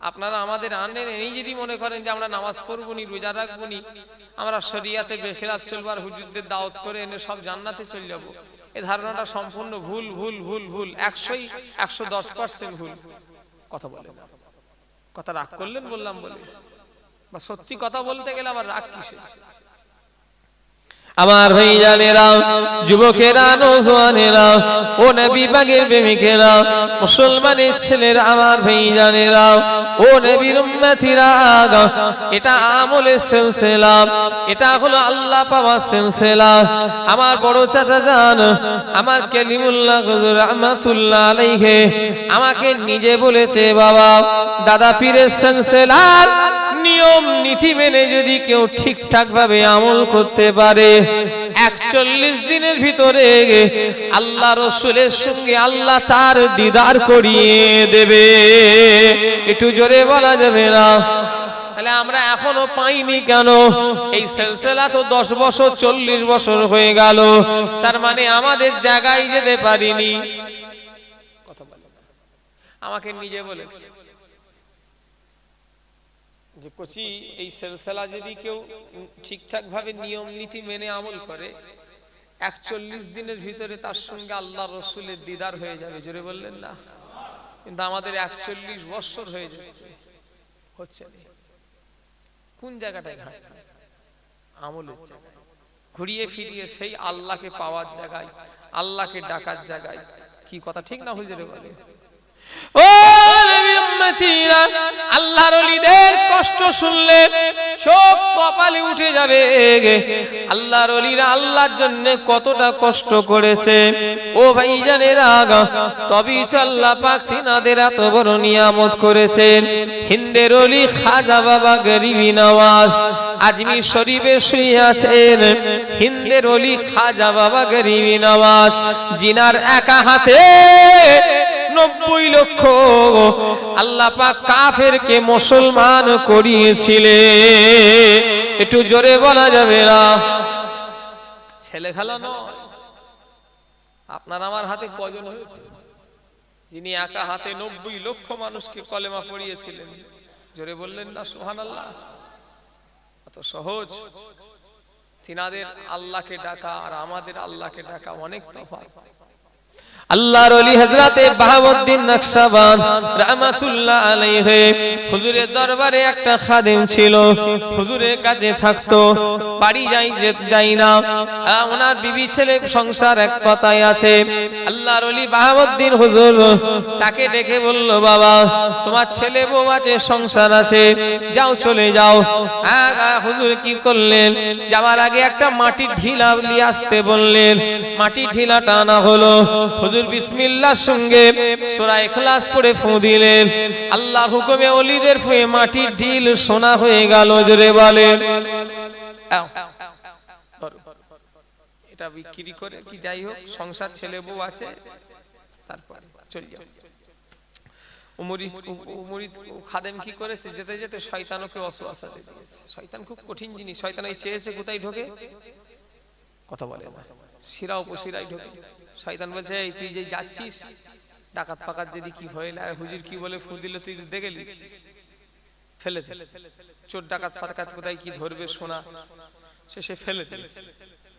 আপনারা আমাদের আনেন, এই যদি মনে করেন যে আমরা নামাজ পড়বনি, রোজা রাখবনি, আমরা শরিয়াতে বেখিলাফ চলবার হুজুরদের দাওয়াত করে এনে সব জান্নাতে চলে যাব, এই ধারণাটা সম্পূর্ণ ভুল ভুল ভুল ভুল, 110% ভুল কথা বলে। কথা রাগ করলেন বললাম বলে, বা সত্যি কথা বলতে গেলে আবার রাগ কিসের? আমার ভাইজানেরা, যুবকেরা, নওজওয়ানেরা, ও নবী পাকের প্রেমিকেরা, মুসলমানের ছেলেরা, আমার ভাইজানেরা, ও নবীর উম্মতিরা, এটা আমলের সিলসিলা, এটা হলো আল্লাহ পাওয়ার সিলসিলা। আমার বড় চাচা জান, আমার কালিমুল্লাহ হুজুর রাহমাতুল্লাহ আলাইহি আমাকে নিজে বলেছে, বাবা, দাদা পীরের সিলসিলা নিয়ম নীতি মেনে যদি কেউ ঠিকঠাক ভাবে আমল করতে পারে, 41 দিনের ভিতরে আল্লাহ রাসূলের সঙ্গে আল্লাহ তার দিদার করিয়ে দেবে। একটু জোরে বলা যাবে না? তাহলে আমরা এখনো পাইনি কেন? এই সিলসিলা তো 10 বছর 40 বছর হয়ে গেল, তার মানে আমাদের জায়গায় যেতে পারিনি। কথা বলে আমাকে নিজে বলেছে যে কোচি, এই সিলসিলা যদি কেউ ঠিকঠাক ভাবে নিয়ম নীতি মেনে আমল করে, 41 দিনের ভিতরে তার সঙ্গে আল্লাহ রাসূলের দিদার হয়ে যাবে। জোরে বললেন না? কিন্তু আমাদের 41 বছর হয়ে যাচ্ছে, হচ্ছে না। কোন জায়গাটায় ঘাটতি? আমলের জায়গায়। ঘুরিয়ে ফিরিয়ে সেই আল্লাহকে পাওয়ার জায়গায়, আল্লাহকে ডাকার জায়গায়। কি কথা ঠিক না ভুল জোরে বলে? ও নবীর উম্মতিরা, আল্লাহর ওলিদের কষ্ট শুনলে চোখ কপালে উঠে যাবে। আল্লাহর ওলিরা আল্লাহর জন্য কতটা কষ্ট করেছে ও ভাইজানেরা, তবেই তো আল্লাহ পাক তিনাদের এত বড় নিয়ামত করেছেন। হিন্দের ওলি খাজা বাবা গরিবি নওয়াজ আজমির শরীফে শুয়ে আছেন। হিন্দের ওলি খাজা বাবা গরিবি নওয়াজ, জিনার একা হাতে 90 লক্ষ আল্লাহ পাক কাফেরকে মুসলমান করিয়েছিলেন। একটু জোরে বলা যাবে না? ছেলে খেলা নয়। আপনার আমার হাতে কজন হয়েছে যিনি একা হাতে 90 লক্ষ মানুষকে কলেমা পড়িয়েছিলেন? জোরে বললেন না সুবহানাল্লাহ? এত সহজ। তিনাদের আল্লাহকে ডাকা আর আমাদের আল্লাহকে ডাকা অনেক তফাৎ। আল্লাহর ওলি হযরতে বাহাউদ্দিন নকশবন্দ রাহমাতুল্লাহ আলাইহি, হুজুরের দরবারে একটা খাদেম ছিল, হুজুরের কাছে থাকতো, বাড়ি যাই না। ওনার বিবি ছেলে সংসার এক কথায় আছে। আল্লাহর ওলি বাহাউদ্দিন হুজুর তাকে ডেকে বলল, বাবা, তোমার ছেলে বউ আছে, সংসার আছে, যাও চলে যাও। হুজুর কি করলেন? যাওয়ার আগে একটা মাটির ঢিলা নিয়ে আসতে বললেন। মাটির ঢিলাটা আনা হলো। হুজুর বিসমিল্লাহর সঙ্গে সূরা ইখলাস পড়ে ফু দিলেন। আল্লাহর হুকুমে ওলিদের ফুয়ে মাটির ঢিল সোনা হয়ে গেল। জোরে বলেন। এটা বিক্রি করে কি যাই হোক, সংসার ছেলে বউ আছে, তারপর চলে যাও। উমরিদ খাদেম কি করেছে? যেতে যেতে শয়তানকে ওয়াসওয়াসা দিয়ে দিয়েছে। শয়তান খুব কঠিন জিনিস। শয়তান এই চেয়েছে কোথায় ঢোকে? কথা বলে না, শিরা উপশিরায় ঢোকে। শয়তান বলছে, এই তুই যে যাচ্ছিস ডাকাত ফাকাত যদি কি হইল, আর হুজুর কি বলে ফু দিলে তুই দেখে লিখিস, ফেলে দে। চোর ডাকাত ফাকাত কোথায় কি ধরবে সোনা, সে ফেলে দিয়েছে।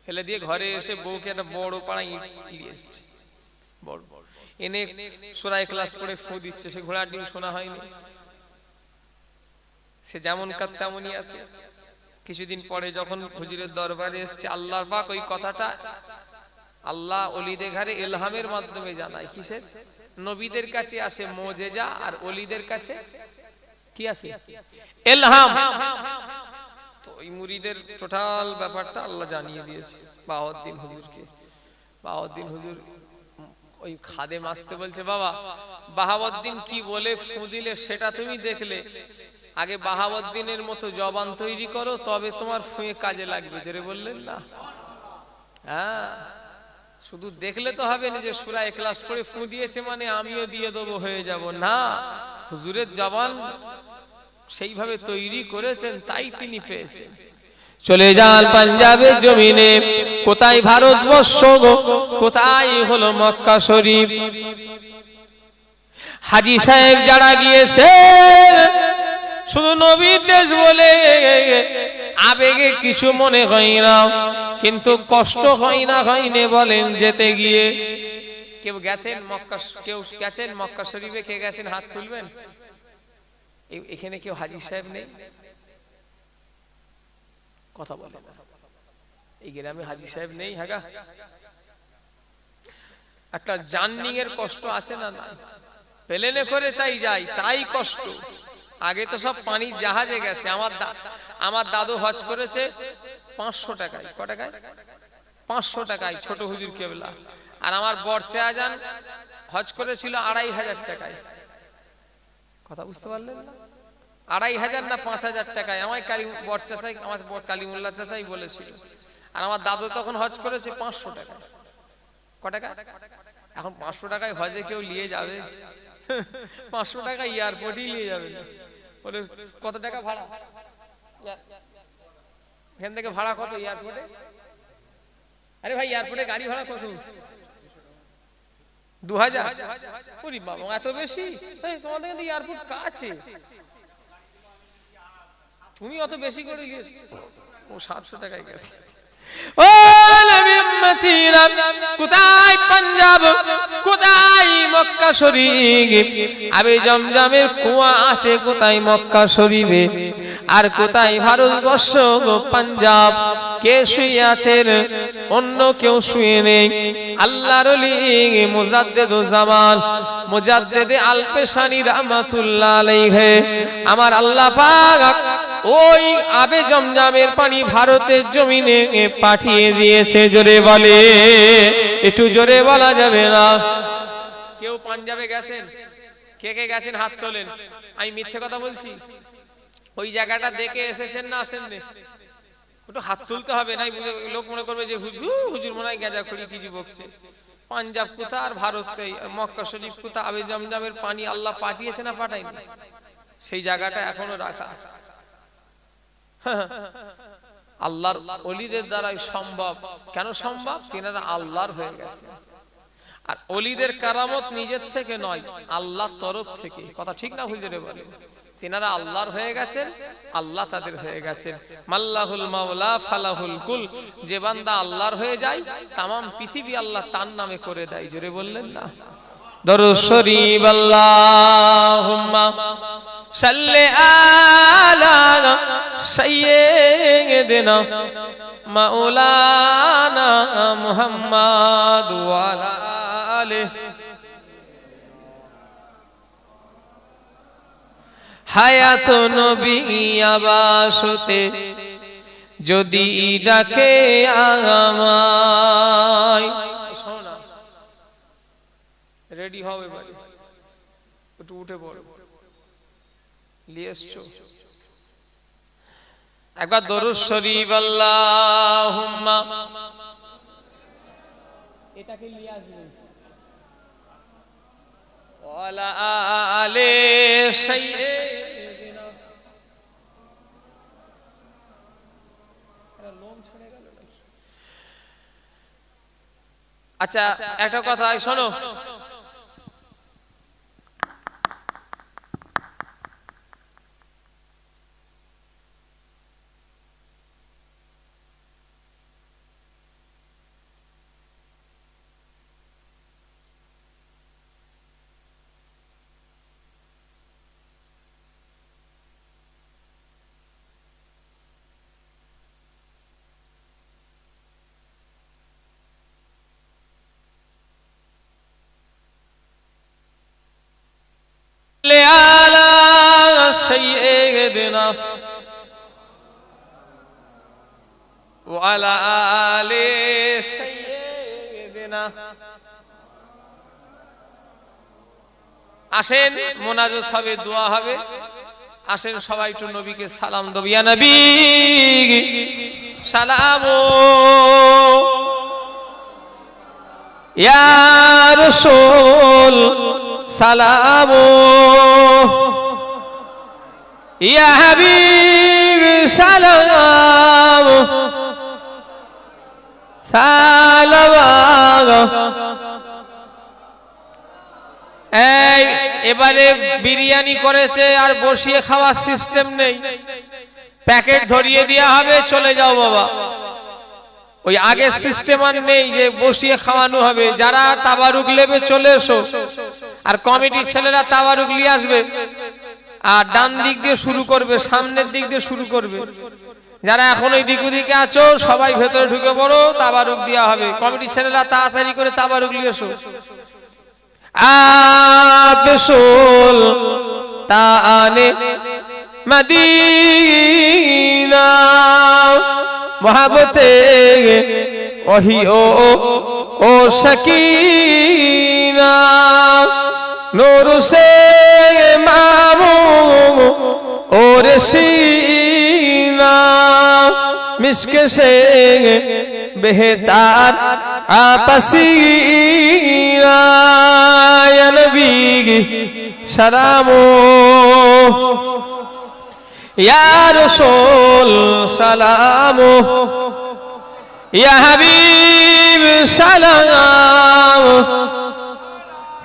ফেলে দিয়ে ঘরে এসে বউকে একটা বড় পাড়া ইট নিয়ে এসেছে, বড় এনে সূরা ইখলাস পড়ে ফু দিচ্ছে। সে ঘোড়ার ডিম সোনা হয়নি, সে যেমন কাজ তেমনই আছে। কিছুদিন পরে যখন হুজুরের দরবারে এসেছে, আল্লাহর পাক ওই কথাটা আল্লাহ ওলিদের ঘরে ইলহামের মাধ্যমে জানায়। কিসের? নবীদের কাছে আসে মুজিজা, আর ওলিদের কাছে কি আসে? ইলহাম। তো ওই মুরিদের টোটাল ব্যাপারটা আল্লাহ জানিয়ে দিয়েছে বাহাউদ্দিন হুজুরকে। বাহাউদ্দিন হুজুর ওই খাদেম আসতে বলছে, বাবা বাহাবুদ্দিন কি বলে ফু দিলে সেটা তুমি দেখলে, আগে বাহাবুদ্দিনের মতো জবান তৈরি করো, তবে তোমার ফুঁয়ে কাজে লাগবে। জোরে বললেন না? হ্যাঁ, শুধু দেখলে তো হবে না যে সূরা ইখলাস পড়ে ফু দিয়েছে মানে আমিও দিয়ে দেবো হয়ে যাব না। হুজুরের জবান সেইভাবে তৈরি করেছেন, তাই তিনি পেয়েছেন। চলে যান পাঞ্জাবের জমিনে, কোথায় ভারতবর্ষ গো, কোথায় হলো মক্কা শরীফ। হাজী সাহেব যারা গিয়েছেন শুধু নবীর দেশ বলে আবেগে কিছু মনে হয় না, কিন্তু কষ্ট হয় না হয়নি বলেন যেতে গিয়ে? কেউ গেছেন মক্কা, কেউ গেছেন মক্কা শরীফে? কে গেছেন হাত তুলবেন? এখানে কেউ হাজী সাহেব নেই? কথা বলে না, এই গ্রামে হাজী সাহেব নেই? হাগা একটা জার্নিং এর কষ্ট আছে না? না, প্লেনে করে তাই যাই, তাই কষ্ট। আগে তো সব পানির জাহাজে গেছে। আমার দাদু হজ করেছে 500 টাকায়। ক টাকায়? 500 টাকায়, ছোট হুজুর কেবলা। আর আমার বরচা আজান হজ করেছিল 2500 টাকায়। কথা বুঝতে পারলেন না? 2500 না 5000 টাকায়। আমায় বরচা চাই, আমার কালিমুল্লাহ চাচাই বলেছিল। আর আমার দাদু তখন হজ করেছে 500 টাকায়। ক টাকা? এখন 500 টাকায় হজে কেউ নিয়ে যাবে? 500 টাকা এয়ারপোর্টই নিয়ে যাবে না। বলে কত টাকা ভাড়া? এখান থেকে ভাড়া কত এয়ারপোর্টে? আরে ভাই, এয়ারপোর্টে গাড়ি ভাড়া কত? 2000? ওরে বাবা, এত বেশি? তোমাদের কিন্তু এয়ারপোর্ট কাছে, তুমি অত বেশি করে নিয়েছো। ও 700 টাকায় গেছে। ও নবীর উম্মতিরা, কোথায় পাঞ্জাব, কোথায় মক্কা শরীফ? আবে জমজমের কুয়া আছে কোথায় মক্কা শরীফে? আর কোথায় ভারতবর্ষ গো পাঞ্জাব? কে শুয়ে আছেন? অন্য কেউ শুয়ে নেই। আল্লাহর ওলি মুজাদ্দিদুজ জামান, মুজাদ্দিদে আল পেশানি রাহমাতুল্লাহ আলাইহি, আমার আল্লাহ পাক ওই আবে জমজমের পানি ভারতের জমিনে পাঠিয়ে দিয়েছে। জোরে বলে, একটু জোরে বলা যাবে না? কেউ পাঞ্জাবে গেছেন? কে কে গেছেন হাত তোলেন। আমি মিথ্যে কথা বলছি? ওই জায়গাটা দেখে এসেছেন না আসেননি? একটু হাত তুলতে হবে, নাই লোক মনে করবে যে হুজুর মনে হয় গাঁজাখড়ি কিছু বকছে। পাঞ্জাব কোথা আর ভারত মক্কা শরীফ কোথা? আবে জমজমের পানি আল্লাহ পাঠিয়েছে না পাঠায়নি? সেই জায়গাটা এখনো রাখা। আল্লাহর ওলিদের দ্বারাই সম্ভব। কেন সম্ভব? তিনারা আল্লাহর হয়ে গেছে। আর ওলিদের কারামত নিজের থেকে নয়, আল্লাহর তরফ থেকে। কথা ঠিক না হুজুরে বলে? তিনারা আল্লাহর হয়ে গেছেন, আল্লাহ তাদের হয়ে গেছেন। মাল্লাহুল মাওলা ফালাহুল কুল, যে বান্দা আল্লাহর হয়ে যায় তামাম পৃথিবী আল্লাহ তার নামে করে দেয়। জোরে বললেন না? দরুদ শরীফ আল্লাহুম্মা সাল্লি আলা সাইয়্যিদিনা মাওলানা মুহাম্মাদ ওয়া আলা আলিহি। হায়াত নবী আবাসতে যদি ডাকে আমায়। শোনা, রেডি হবে ভাই, একটু উঠে পড়ো। নিয়ে এসছো একবার দরুদ শরীফ আল্লাহুম্মা, এটাকে নিয়ে আসবেন, ওয়ালা আলে সাইয়্যিদিনা। লোম ছেড়ে গেল নাকি? আচ্ছা, একটা কথা শোনো। على سيدنا وعلى آل سيدنا আসেন মোনাজাত হবে, দোয়া হবে। আসেন সবাই একটু নবীকে সালাম দেব। ইয়া নবী সালামু, ইয়া রাসূল সালামু, ইয়া হাবিব সালামু সালামু। এই এবারে বিরিয়ানি করেছে আর বসিয়ে খাওয়ার সিস্টেম নেই, প্যাকেট ধরিয়ে দেওয়া হবে, চলে যাও বাবা। ওই আগের সিস্টেম আর নেই যে বসিয়ে খাওয়ানো হবে। যারা তাবারুক নেবে চলে এসো, আর কমিটির ছেলেরা তাবারুক নিয়ে আসবে, আর ডান দিক দিয়ে শুরু করবে, সামনের দিক দিয়ে শুরু করবে। যারা এখন ওই দিক ওদিকে আছো সবাই ভেতরে ঢুকে পড়ো, তাবারুক দেওয়া হবে। কমিটির ছেলেরা তাড়াতাড়ি করে তাবারুক নিয়ে এসো। আবেসুল তানে মদিনা মোহাব্বতে ওহি ও সকিনা নূর সে মামু ও রসিনা মিশকে সে বেহতার আপসিনা ইয়া নবী সালামু, ইয়া রাসূল সালামু, ইয়া হাবিব সালামু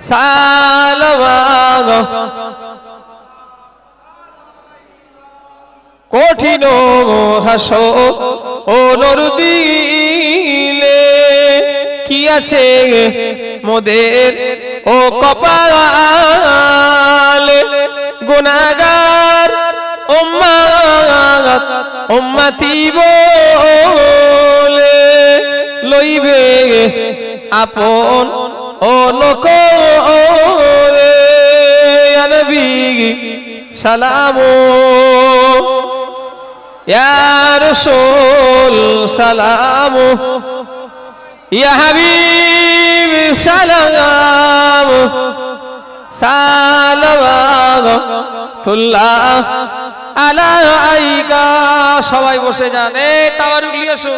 সালামু। কঠিন হাসর দিলে কি আছে মোদের ও কপালে, গুনাহগার উম্মত উম্মতি বলে লইবে আপন ও লোক রে। ইয়া নবী সালামু, ইয়া রাসূল সালামু, ইয়া হাবিব সালামু সালাওয়াতুল্লাহ আলাইকা। সবাই বসে যান, এই তাবারুক নিয়ে এসো।